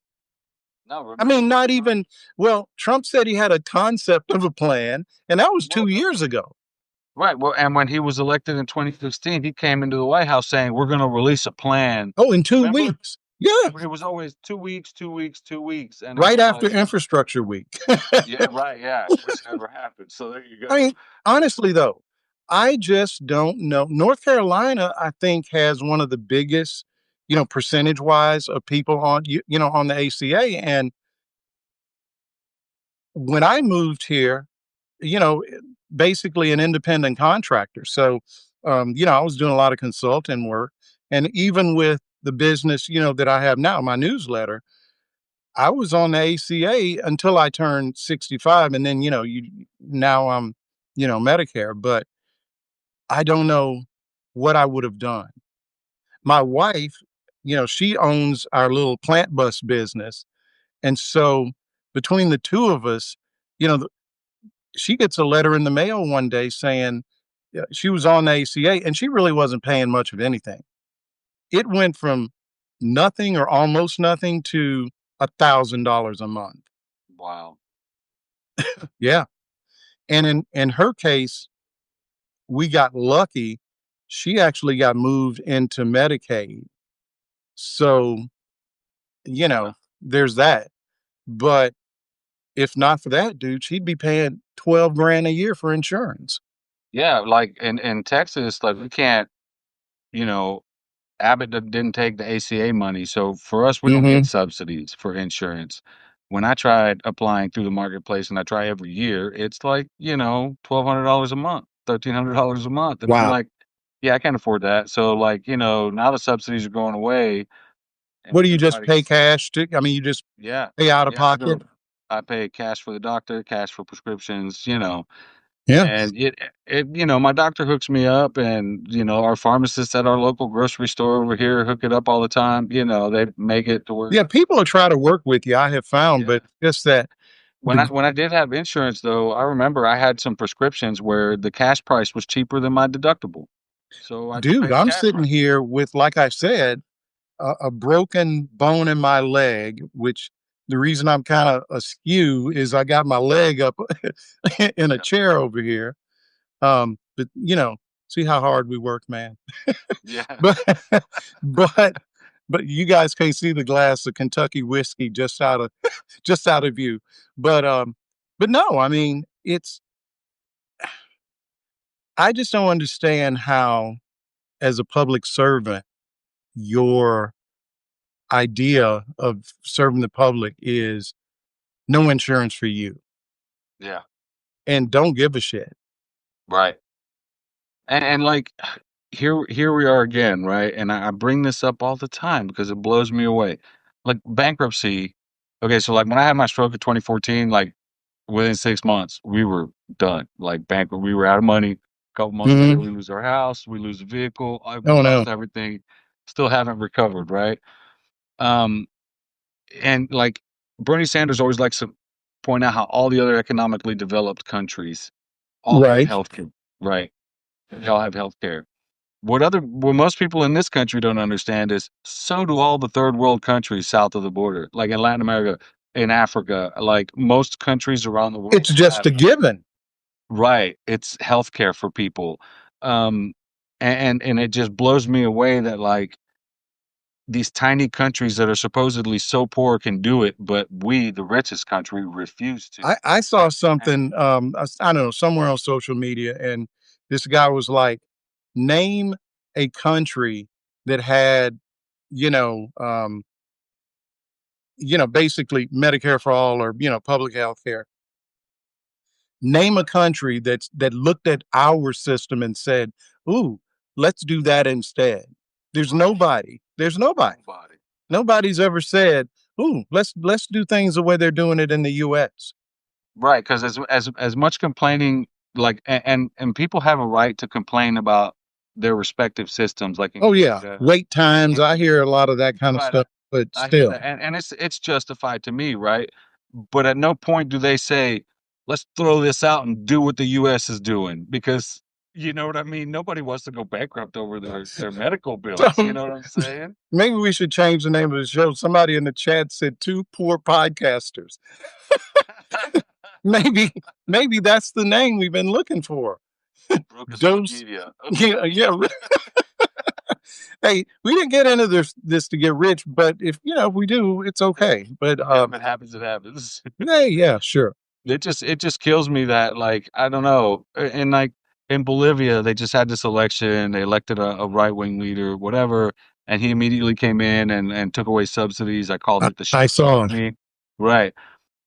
No, I remember mean, when not Trump? even, well, Trump said he had a concept of a plan, and that was Well, 2 years ago. right. Well, and when he was elected in 2016, he came into the White House saying, "We're going to release a plan." Oh, in two Remember? weeks. Yeah. It was always 2 weeks, 2 weeks, 2 weeks, and it Right was after like, infrastructure week. yeah, right, yeah, which never happened. So there you I go. mean, honestly, though, I just don't know. North Carolina, I think, has one of the biggest, percentage wise of people on, on the ACA. And when I moved here, you know, basically an independent contractor. So, I was doing a lot of consulting work. And even with the business, that I have now, my newsletter, I was on the ACA until I turned 65. And then, now I'm, Medicare. But I don't know what I would have done. My wife, she owns our little plant bus business. And so between the two of us, you know, she gets a letter in the mail one day saying she was on the ACA and she really wasn't paying much of anything. It went from nothing or almost nothing to $1,000 a month. Wow. Yeah. And in her case, we got lucky. She actually got moved into Medicaid. So, you Yeah. know, there's that. But if not for that, dude, she'd be paying 12 grand a year for insurance. Yeah, like in Texas, like we can't, you know, Abbott didn't take the ACA money, so for us, we don't get Hmm. subsidies for insurance. When I tried applying through the marketplace, and I try every year, it's like, $1,200 a month, $1,300 a month, and I'm Wow. like, yeah, I can't afford that. So like, now the subsidies are going away, and What do you just pay everybody's cash to? I mean, you just yeah, pay out of yeah, I pocket? do. I pay cash for the doctor, cash for prescriptions, you know, Yeah. and my doctor hooks me up, and, our pharmacists at our local grocery store over here hook it up all the time. They make it to where, Yeah, people will try to work with you, I have found, yeah. but just that When I the when I did have insurance though, I remember I had some prescriptions where the cash price was cheaper than my deductible. So I just dude, paid the I'm cash sitting price. here with, like I said, a broken bone in my leg, which the reason I'm kind of askew is I got my leg up in a Yeah. chair over here. But see how hard we work, man. Yeah. But but but you guys can't see the glass of Kentucky whiskey just out of view. But no, I mean, I just don't understand how, as a public servant, your idea of serving the public is no insurance for you Yeah. and don't give a shit. Right. And like here we are again, right? And I bring this up all the time because it blows me away. Like bankruptcy. Okay, so like when I had my stroke in 2014, like within 6 months, we were done. Like bankrupt, we were out of money. A couple months later, Mhm. we lose our house, we lose a vehicle, we Oh, lost no. everything. Still haven't recovered, right? Um, and like Bernie Sanders always likes to point out how all the other economically developed countries all have Right. healthcare, right? They all have healthcare. What most people in this country don't understand is so do all the third world countries south of the border, like in Latin America, in Africa, like most countries around the It's world just have, a given. right. It's healthcare for people. Um, and it just blows me away that like these tiny countries that are supposedly so poor can do it, but we, the richest country, refuse to. I saw And something, I don't know, somewhere on social media, and this guy was like, name a country that had, you know, um, basically Medicare for all or, public health care. Name a country that looked at our system and said, "Ooh, let's do that instead." There's right, nobody. There's nobody. nobody. Nobody's ever said, "Ooh, let's do things the way they're doing it in the US." Right, because as much complaining, like, and people have a right to complain about their respective systems, like in Oh, yeah. Canada, Wait times, I in hear a lot of that kind of right, stuff, but I hear still. that, and it's justified to me, right? But at no point do they say, "Let's throw this out and do what the U.S. is doing," because you know what I mean. Nobody wants to go bankrupt over their medical bills. You So, know what I'm saying? maybe we should change the name of the show. Somebody in the chat said 2 poor podcasters. Maybe maybe that's the name we've been looking for. Broke as fuck Dose media. yeah, yeah. Hey, we didn't get into this to get rich, but if we do, it's okay. But If it happens, it happens. hey, yeah, sure. It just kills me that like I don't know, and like in Bolivia they just had this election, they elected a right wing leader, whatever, and he immediately came in and took away subsidies. I called it the I shit saw it. economy, right?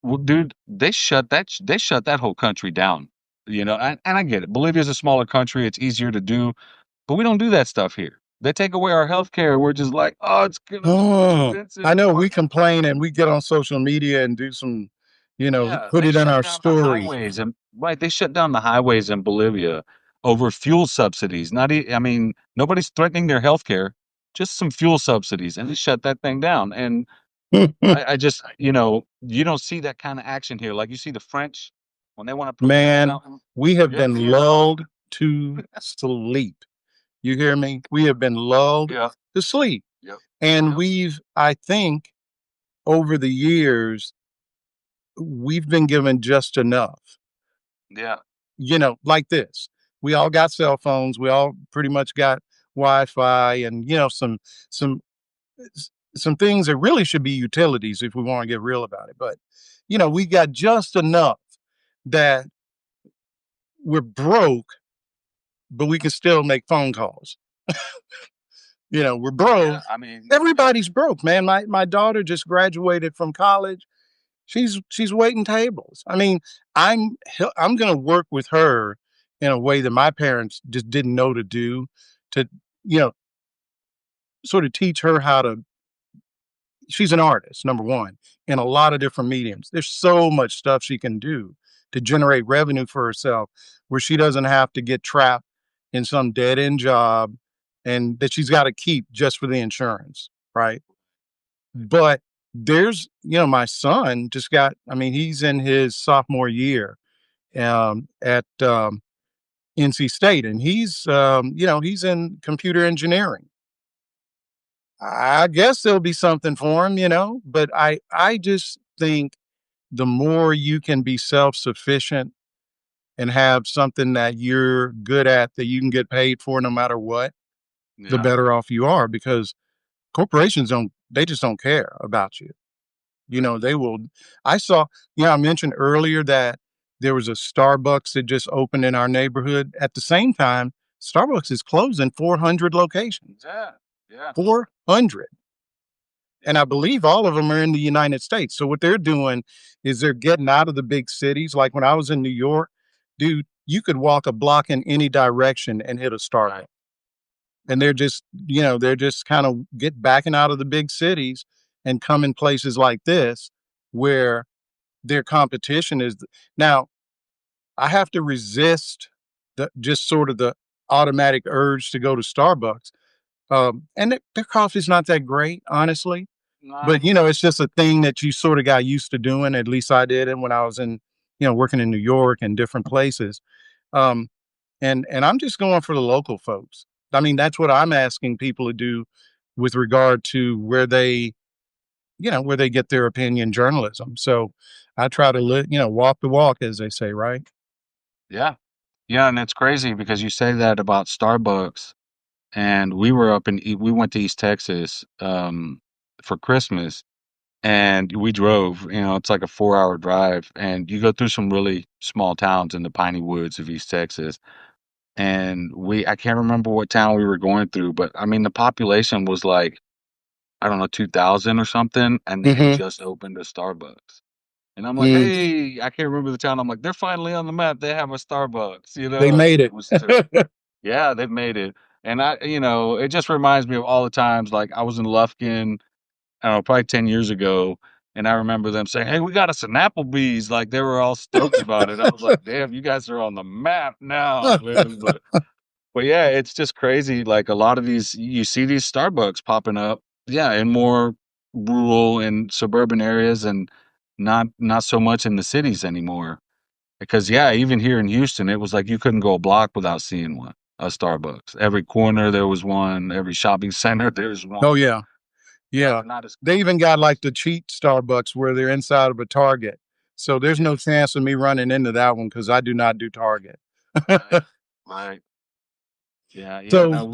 Well, dude, they shut that whole country down, and I get it. Bolivia's a smaller country, it's easier to do, but we don't do that stuff here. They take away our health care. We're just like, oh, it's gonna be too Oh, I expensive. know we complain and we get on social media and do some, Yeah, put they it in shut our down the story. highways and right, they shut down the highways in Bolivia over fuel subsidies. I mean, nobody's threatening their health care, just some fuel subsidies, and they shut that thing down. And I just, you don't see that kind of action here. Like you see the French when they want to protest Man, something. we have Yeah, been lulled to sleep. You hear me? We have been lulled yeah, to sleep. yep, And yep, I think, over the years, we've been given just enough, yeah, like this. We all got cell phones. We all pretty much got Wi-Fi and, some, some things that really should be utilities if we want to get real about it. But, we got just enough that we're broke, but we can still make phone calls. We're yeah. broke. I mean, yeah, Everybody's broke, man. My daughter just graduated from college. She's waiting tables. I mean, I'm going to work with her in a way that my parents just didn't know to do, to you know sort of teach her how to she's an artist, number one, in a lot of different mediums. There's so much stuff she can do to generate revenue for herself where she doesn't have to get trapped in some dead end job and that she's got to keep just for the insurance, right? But there's, my son just got, I mean, he's in his sophomore year at NC State, and he's in computer engineering. I guess there'll be something for him, but I just think the more you can be self-sufficient and have something that you're good at that you can get paid for no matter what, the Yeah. better off you are because corporations they just don't care about you. They will I saw, I mentioned earlier that there was a Starbucks that just opened in our neighborhood. At the same time, Starbucks is closing 400 locations. Yeah. Yeah. 400. And Yeah. I believe all of them are in the United States. So what they're doing is they're getting out of the big cities. Like when I was in New York, dude, you could walk a block in any direction and hit a Starbucks. Right. And they're just kind of get backing out of the big cities and come in places like this where their competition is. Now, I have to resist just sort of the automatic urge to go to Starbucks. And their coffee's not that great, honestly. Nah. But, it's just a thing that you sort of got used to doing. At least I did it when I was working in New York and different places. Um, and I'm just going for the local folks. I mean, that's what I'm asking people to do with regard to where they get their opinion journalism. So I try to walk the walk, as they say, right? Yeah. Yeah, and it's crazy because you say that about Starbucks, and we were we went to East Texas for Christmas, and we drove. It's like a 4-hour drive, and you go through some really small towns in the piney woods of East Texas. And I can't remember what town we were going through, but I mean the population was like, I don't know, 2,000 or something, and they had Hmm. just opened a Starbucks. And I'm like, hey, I can't remember the town. I'm like, they're finally on the map. They have a Starbucks, They made It it. was yeah, they've made it. And it just reminds me of all the times like I was in Lufkin, I don't know, probably 10 years ago, and I remember them saying, "Hey, we got us an Applebee's." Like they were all stoked about it. I was like, "Damn, you guys are on the map now, man." But yeah, it's just crazy. Like a lot of these, you see these Starbucks popping up, yeah, in more rural and suburban areas, and not so much in the cities anymore. Because yeah, even here in Houston, it was like you couldn't go a block without seeing one, a Starbucks. Every corner there was one. Every shopping center there's Oh one. yeah. Yeah, Yeah. they're not as They even got like the cheap Starbucks where they're inside of a Target. So there's yeah, no chance of me running into that one because I do not do Target. right, right. Yeah, yeah. So, No,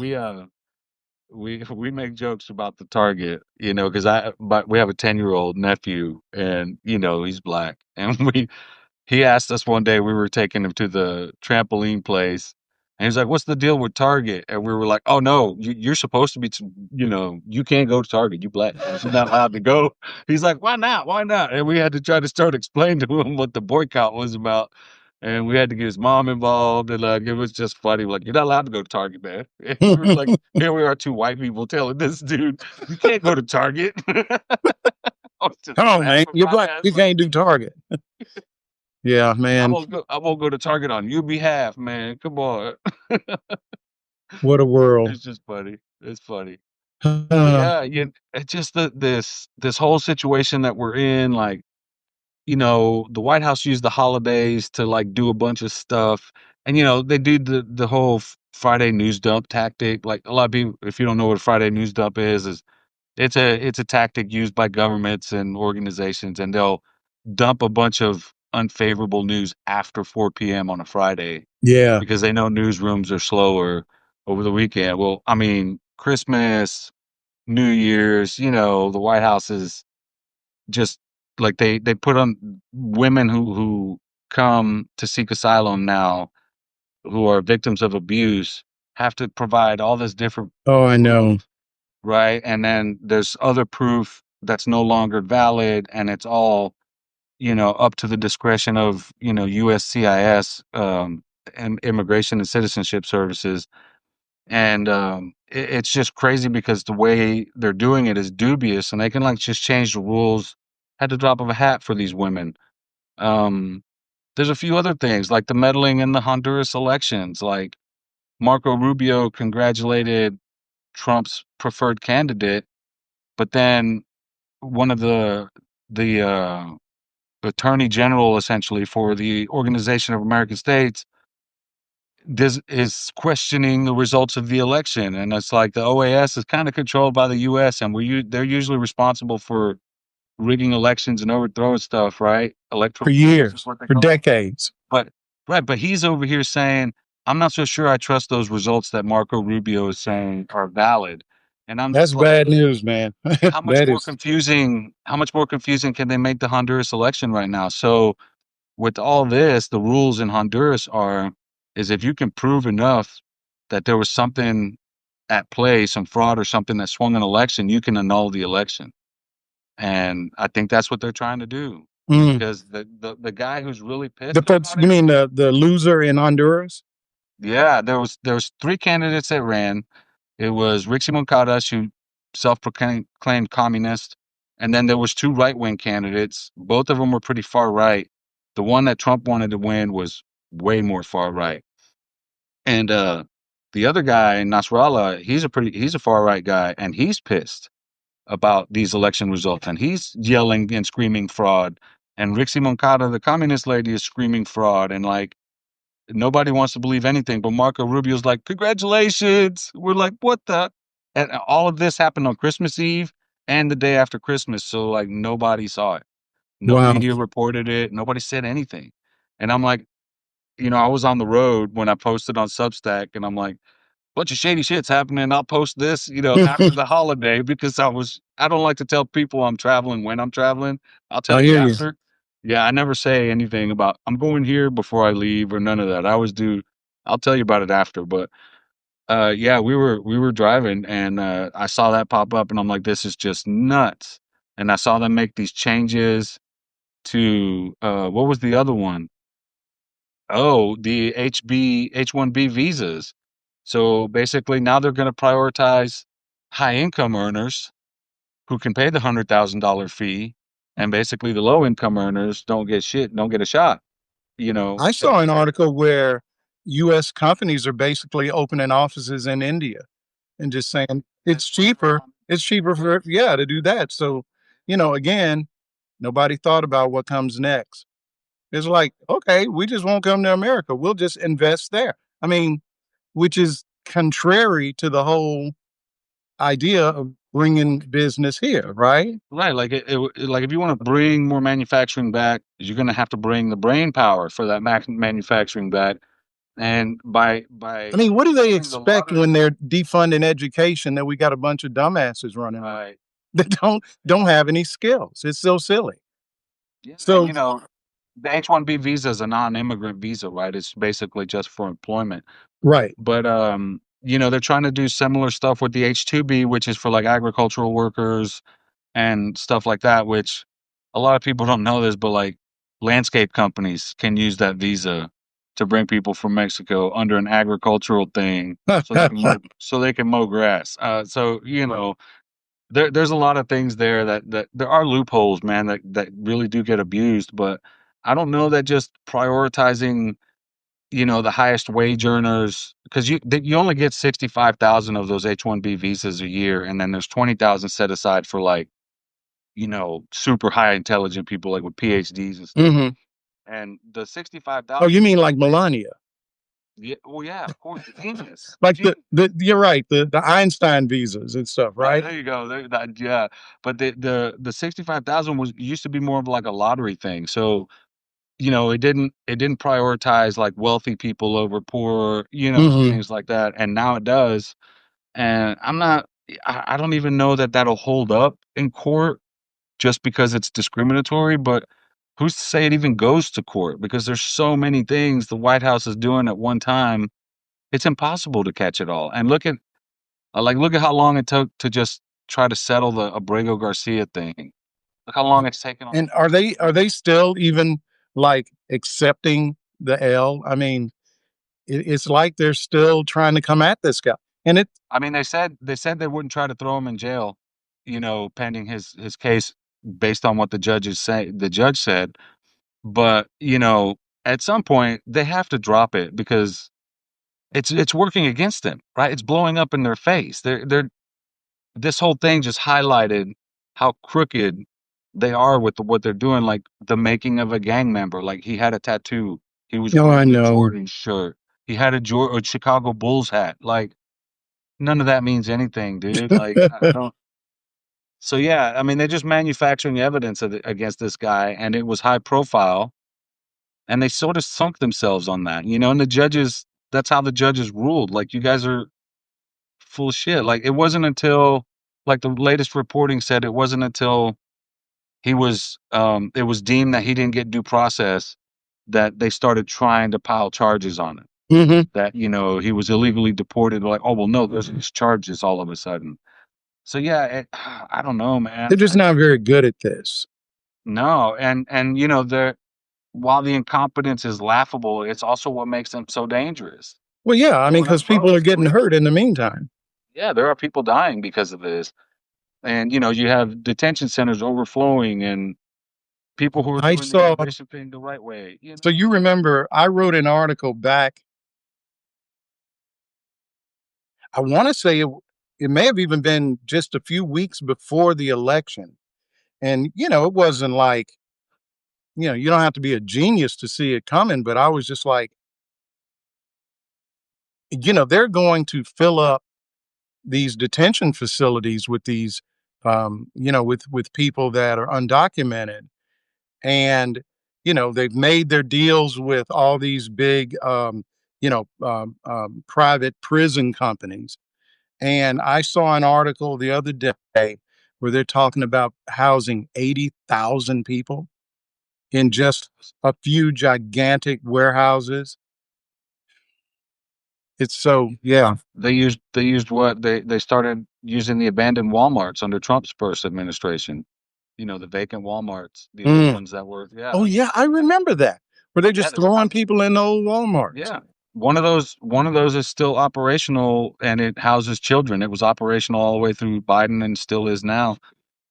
we make jokes about the Target, because but we have a 10-year-old nephew, and he's black, and he asked us one day, we were taking him to the trampoline place, and he's like, "What's the deal with Target?" And we were like, "Oh no, you're supposed to be, you can't go to Target. You black, you're not allowed to go." He's like, "Why not? Why not?" And we had to try to start explaining to him what the boycott was about. And we had to get his mom involved, and like it was just funny. Like, you're not allowed to go to Target, man. And we were like, here we are, two white people telling this dude, you can't go to Target. I was just come on, man. laughing You're my black. ass You off. can't do Target. Yeah, man. I won't go to Target on your behalf, man. Come on. What a world. It's just funny. It's funny. But Uh, yeah, it's just this whole situation that we're in, like, the White House used the holidays to like do a bunch of stuff. And they do the whole Friday news dump tactic. Like a lot of people, if you don't know what a Friday news dump is it's a tactic used by governments and organizations, and they'll dump a bunch of unfavorable news after 4 p.m. on a Friday yeah. because they know newsrooms are slower over the weekend. Well, I mean, Christmas, New Year's, the White House is just like they put on women who come to seek asylum now, who are victims of abuse, have to provide all this different Oh, I know. proof, right? And then there's other proof that's no longer valid, and it's all up to the discretion of USCIS, and Immigration and Citizenship Services. And it's just crazy because the way they're doing it is dubious, and they can like just change the rules at the drop of a hat for these women. Um, there's a few other things like the meddling in the Honduras elections. Like Marco Rubio congratulated Trump's preferred candidate, but then one of the attorney general essentially for the Organization of American States this is questioning the results of the election, and it's like the OAS is kind of controlled by the US, and they're usually responsible for rigging elections and overthrowing stuff, right? For Electoral college is years, what they for call it. decades. But right, but he's over here saying, "I'm not so sure I trust those results that Marco Rubio is saying are valid." And I'm That's just like, bad news, man. That is. how much more confusing can they make the Honduras election right now? So with all this, the rules in Honduras is if you can prove enough that there was something at play, some fraud or something that swung an election, you can annul the election. And I think that's what they're trying to do Mm. because the guy who's really The pissed folks, about you it, mean the loser in Honduras? yeah, there was three candidates that ran. It was Rixi Moncadas, who self-proclaimed claimed communist, and then there was two right-wing candidates. Both of them were pretty far right. The one that Trump wanted to win was way more far right. And the other guy, Nasrallah, he's a far right guy, and he's pissed about these election results, and he's yelling and screaming fraud. And Rixi Moncada, the communist lady, is screaming fraud, and like nobody wants to believe anything. But Marco Rubio's like, "Congratulations!" We're like, "What the?" And all of this happened on Christmas Eve and the day after Christmas, so like nobody saw it. No Wow. media reported it. Nobody said anything. And I'm like, I was on the road when I posted on Substack, and I'm like, bunch of shady shit's happening. I'll post this, after the holiday because I don't like to tell people I'm traveling when I'm traveling. I'll tell I you hear you. after. Yeah, I never say anything about I'm going here before I leave or none of that. I always do. I'll tell you about it after. But yeah, we were driving and I saw that pop up and I'm like, this is just nuts. And I saw them make these changes to what was the other one? Oh, the H1B visas. So basically now they're going to prioritize high income earners who can pay the $100,000 fee, and basically the low income earners don't get shit, don't get a shot, I so saw an article where U.S. companies are basically opening offices in India and just saying it's cheaper. It's cheaper for yeah to do that. So, again, nobody thought about what comes next. It's like, okay, we just won't come to America. We'll just invest there. I mean, which is contrary to the whole idea of bringing business here, right? right, like like if you want to bring more manufacturing back, you're going to have to bring the brain power for that manufacturing back, and I by mean, what do they doing the expect when lottery, they're defunding education that we got a bunch of dumbasses running around right? that don't have any skills? It's so silly. Yeah, and So the H-1B visa is a non-immigrant visa, right? It's basically just for employment. right. But they're trying to do similar stuff with the H-2B, which is for like agricultural workers and stuff like that, which a lot of people don't know this, but like landscape companies can use that visa to bring people from Mexico under an agricultural thing so they can mow grass. So there's a lot of things there that there are loopholes, man, that really do get abused, but I don't know that just prioritizing, the highest wage earners because you only get 65,000 of those H-1B visas a year, and then there's 20,000 set aside for like, super high intelligent people like with PhDs and stuff. Hmm. And the Oh, you 65,000, mean like Melania? yeah, well, yeah, of course, the genius, Like genius. the you're right, the Einstein visas and stuff, Right, right? there you go. Yeah, but the 65,000 was used to be more of like a lottery thing. So, it didn't prioritize like wealthy people over poor, Hmm. things like that. And now it does. And I don't even know that that'll hold up in court just because it's discriminatory, but who's to say it even goes to court? Because there's so many things the White House is doing at one time. It's impossible to catch it all. And look at how long it took to just try to settle the Abrego Garcia thing. Look how long it's taken on the And court are system. they still even like accepting the L? I mean, it's like they're still trying to come at this guy. And it I mean, they said they wouldn't try to throw him in jail, pending his case based on what the judge said. But, at some point they have to drop it because it's working against them, right? It's blowing up in their face. They're This whole thing just highlighted how crooked they are with what they're doing, like the making of a gang member. Like he had a tattoo. He was oh, I wearing a know. Jordan shirt. He had a Chicago Bulls hat. Like none of that means anything, dude. Like I don't. So yeah, I mean, they're just manufacturing evidence against this guy, and it was high profile, and they sort of sunk themselves on that, And the judges, that's how the judges ruled. Like you guys are full of shit. Like it wasn't until, like the latest reporting said, it wasn't until it was deemed that he didn't get due process that they started trying to pile charges on him. Hmm. That he was illegally deported. Like, oh well, no, there's these charges all of a sudden. So yeah, I don't know, They're man. just not very good at this. No, and the while the incompetence is laughable, it's also what makes them so dangerous. Well, yeah, I mean, Blowing up because people are phones, getting tweets. hurt in the meantime. Yeah, there are people dying because of this, and you have detention centers overflowing, and people who are I doing the saw, immigration thing the right way. so you remember, I wrote an article back, I want to say it may have even been just a few weeks before the election. And, it wasn't like, you don't have to be a genius to see it coming, but I was just like, they're going to fill up these detention facilities with these, with people that are undocumented. And, they've made their deals with all these big, private prison companies. And I saw an article the other day where they're talking about housing 80,000 people in just a few gigantic warehouses. It's so, yeah. They used what they started using the abandoned Walmarts under Trump's first administration. The vacant Walmarts, the old Mm. ones that were, Oh, yeah, yeah. I remember that where they're yeah, just they were throwing people in the old Walmarts. yeah. One of those is still operational, and it houses children. It was operational all the way through Biden and still is now.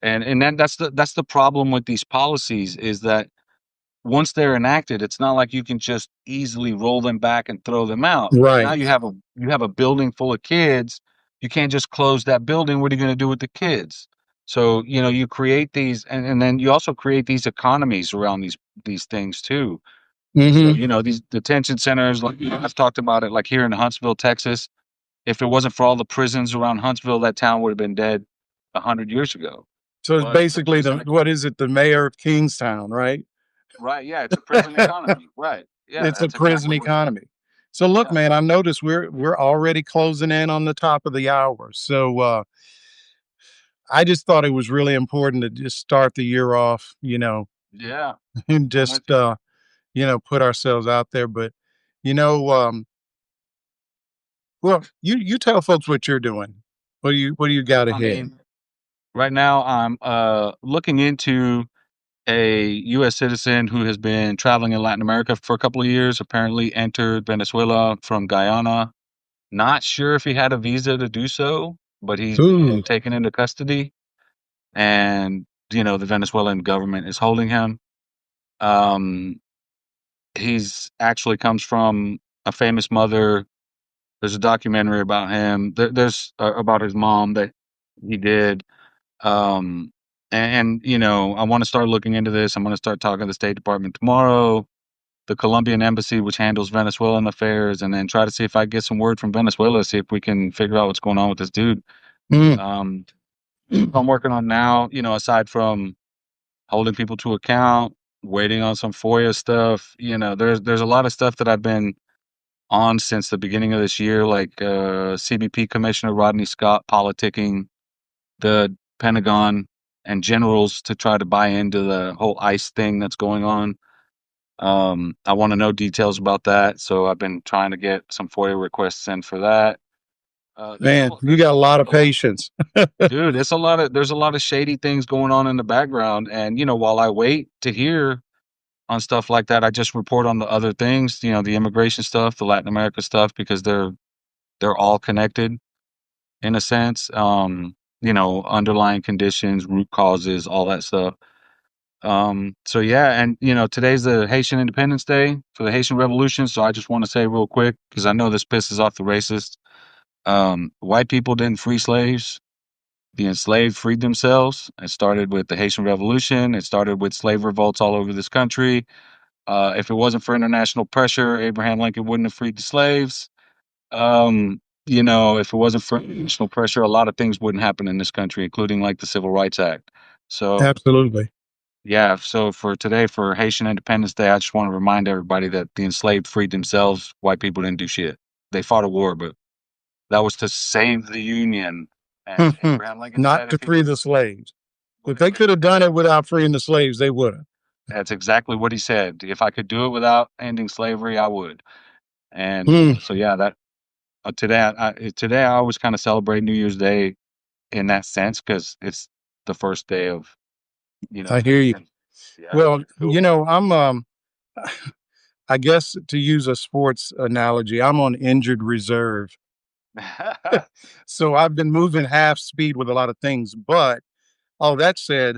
And that's the problem with these policies is that once they're enacted, it's not like you can just easily roll them back and throw them out. Now Right. you have a building full of kids. You can't just close that building. What are you going to do with the kids? So, you create these and then you also create these economies around these things too. So, Hmm. these detention centers, like I've talked about it, like here in Huntsville, Texas, if it wasn't for all the prisons around Huntsville, that town would have been dead 100 years ago. So it's But the basically prison, what is it? The mayor of Kingstown, right? right? Yeah, it's a prison economy, right? Yeah, It's a that's prison exactly what it is. economy. So look, Yeah, man, I noticed we're already closing in on the top of the hour. So I just thought it was really important to just start the year off, yeah, and I'm with just you. put ourselves out there. But you know, well, you tell folks what you're doing. What do you got I ahead? mean, right now I'm looking into a U.S. citizen who has been traveling in Latin America for a couple of years. Apparently entered Venezuela from Guyana. Not sure if he had a visa to do so, but he's Ooh, been taken into custody, and the Venezuelan government is holding him. Um, he's actually comes from a famous mother. There's a documentary about him. There's about his mom that he did. Um, and I want to start looking into this. I'm going to start talking to the State Department tomorrow, the Colombian embassy, which handles Venezuelan affairs, and then try to see if I get some word from Venezuela, see if we can figure out what's going on with this dude. mm, Um, I'm working on now, aside from holding people to account, waiting on some FOIA stuff, there's a lot of stuff that I've been on since the beginning of this year, like CBP Commissioner Rodney Scott politicking the Pentagon and generals to try to buy into the whole ICE thing that's going on. I want to know details about that, so I've been trying to get some FOIA requests in for that. man, you got a lot of patience. Dude, there's a lot of shady things going on in the background, and while I wait to hear on stuff like that, I just report on the other things, the immigration stuff, the Latin America stuff, because they're all connected. in a sense. Underlying conditions, root causes, all that stuff. So yeah, and today's the Haitian Independence Day for the Haitian Revolution. So I just want to say real quick, because I know this pisses off the racists. White people didn't free slaves. The enslaved freed themselves. It started with the Haitian Revolution. It started with slave revolts all over this country. If it wasn't for international pressure, Abraham Lincoln wouldn't have freed the slaves. If it wasn't for international pressure, a lot of things wouldn't happen in this country, including like the Civil Rights Act. So Absolutely. yeah, so for today, for Haitian Independence Day, I just want to remind everybody that the enslaved freed themselves. White people didn't do shit. They fought a war, but that was to save the Union. And Abraham Lincoln Not said to if he free could, the slaves. well, If they could have done it without freeing the slaves, they would have. that's exactly what he said. If I could do it without ending slavery, I would. And Hmm, so, yeah, that today I always kind of celebrate New Year's Day in that sense because it's the first day of I the hear you. yeah, Well, cool. I'm I guess to use a sports analogy, I'm on injured reserve. So I've been moving half speed with a lot of things. But all that said,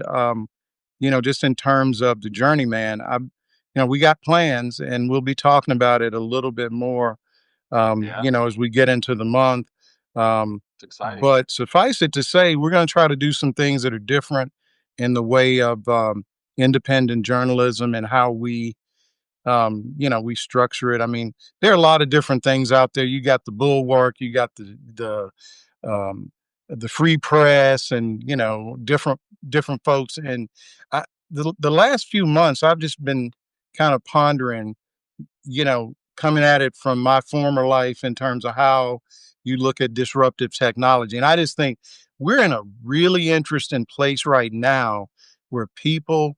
just in terms of the journeyman, we got plans and we'll be talking about it a little bit more, Yeah, as we get into the month. Um, it's exciting. but suffice it to say, we're going to try to do some things that are different in the way of independent journalism and how we structure it. I mean, there are a lot of different things out there. You got the bulwark, you got um, the free press, and different folks. And the last few months, I've just been kind of pondering, coming at it from my former life in terms of how you look at disruptive technology. And I just think we're in a really interesting place right now where people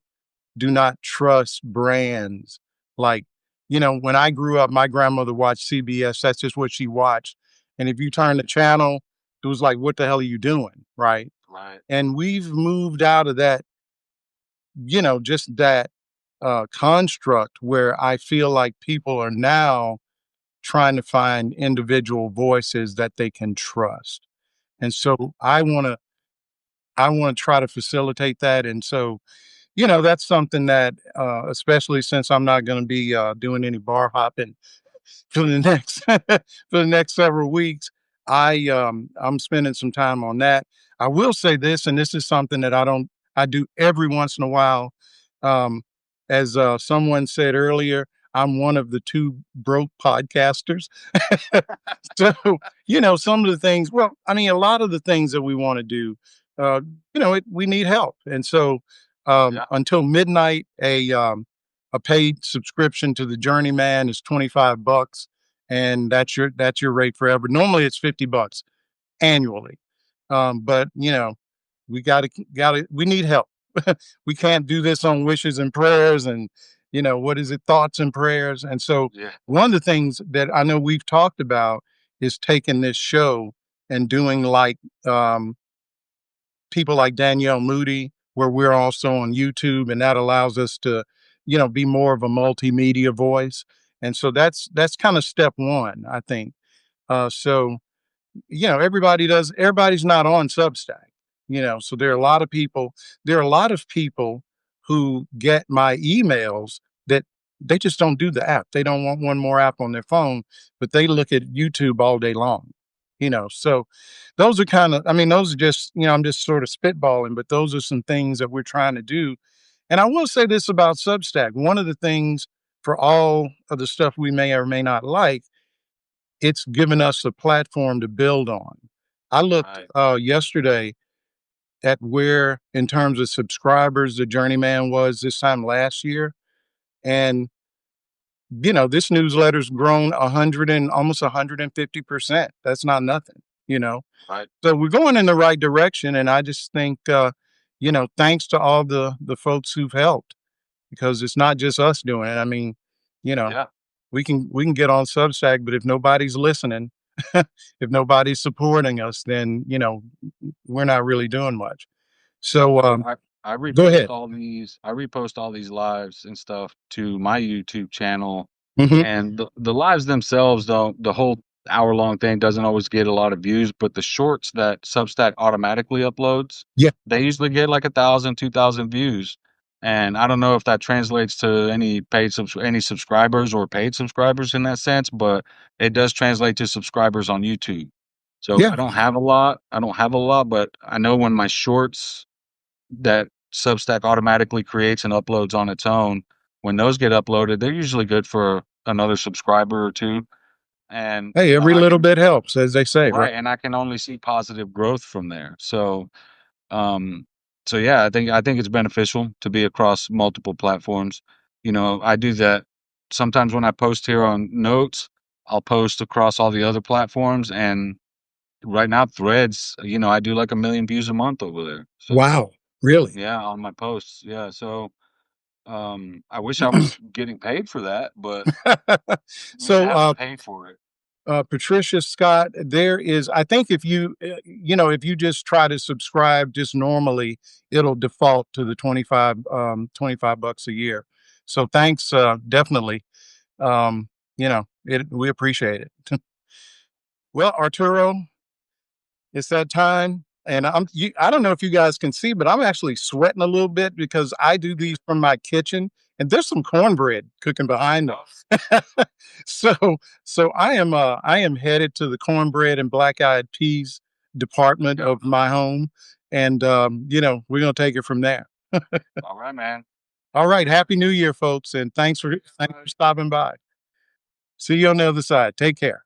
do not trust brands. Like, when I grew up, my grandmother watched CBS. That's just what she watched. And if you turn the channel, it was like, what the hell are you doing? Right. Right, And we've moved out of that, just that construct where I feel like people are now trying to find individual voices that they can trust. And so I want to try to facilitate that. And so that's something that, especially since I'm not going to be doing any bar hopping for the next for the next several weeks, I'm spending some time on that. I will say this, and this is something that I do every once in a while. Um, as someone said earlier, I'm one of the two broke podcasters. So, some of the things, well, I mean, a lot of the things that we want to do, we need help. And so, yeah, until midnight, a paid subscription to the Journeyman is $25, and that's your rate forever. Normally, it's $50 annually, but we need help. We can't do this on wishes and prayers, and what is it, thoughts and prayers. And so, yeah, one of the things that I know we've talked about is taking this show and doing like people like Danielle Moody, where we're also on YouTube, and that allows us to, be more of a multimedia voice. And so that's kind of step one, I think. So everybody's not on Substack, so there are a lot of people who get my emails that they just don't do the app. They don't want one more app on their phone, but they look at YouTube all day long. So those are those are just, I'm just sort of spitballing, but those are some things that we're trying to do. And I will say this about Substack. One of the things, for all of the stuff we may or may not like, it's given us a platform to build on. I looked right, yesterday at where, in terms of subscribers, the Journeyman was this time last year, and this newsletter's grown 100 and almost 150%. That's not nothing, you know. right, So we're going in the right direction, and I just think, thanks to all the folks who've helped, because it's not just us doing it. I mean, you know, yeah, we can get on Substack, but if nobody's listening, if nobody's supporting us, then we're not really doing much. So yeah. I go ahead. repost all these lives and stuff to my YouTube channel, Hmm. and the lives themselves don't. The whole hour-long thing doesn't always get a lot of views, but the shorts that Substack automatically uploads, Yeah. they usually get like 1,000, 2,000 views. And I don't know if that translates to any subscribers or paid subscribers in that sense, but it does translate to subscribers on YouTube. So Yeah. I don't have a lot. I don't have a lot, but I know when my shorts that Substack automatically creates and uploads on its own, when those get uploaded, they're usually good for another subscriber or two. And, Hey, every I little can bit helps, as they say, right? right, and I can only see positive growth from there. Um, so yeah, I think it's beneficial to be across multiple platforms. I do that sometimes when I post here on Notes, I'll post across all the other platforms, and right now Threads, I do like 1,000,000 views a month over there. So Wow. Really? yeah, on my posts. Yeah, so I wish I was getting paid for that, but you So, have to pay for it. Patricia Scott, there is, I think if you, if you just try to subscribe just normally, it'll default to the 25 bucks a year. So thanks, definitely. We appreciate it. Well, Arturo, it's that time. And I don't know if you guys can see, but I'm actually sweating a little bit because I do these from my kitchen and there's some cornbread cooking behind them. so I am headed to the cornbread and black eyed peas department Yep. of my home. And we're gonna take it from there. All right, man. All right, happy new year, folks, and thanks for stopping by. See you on the other side. Take care.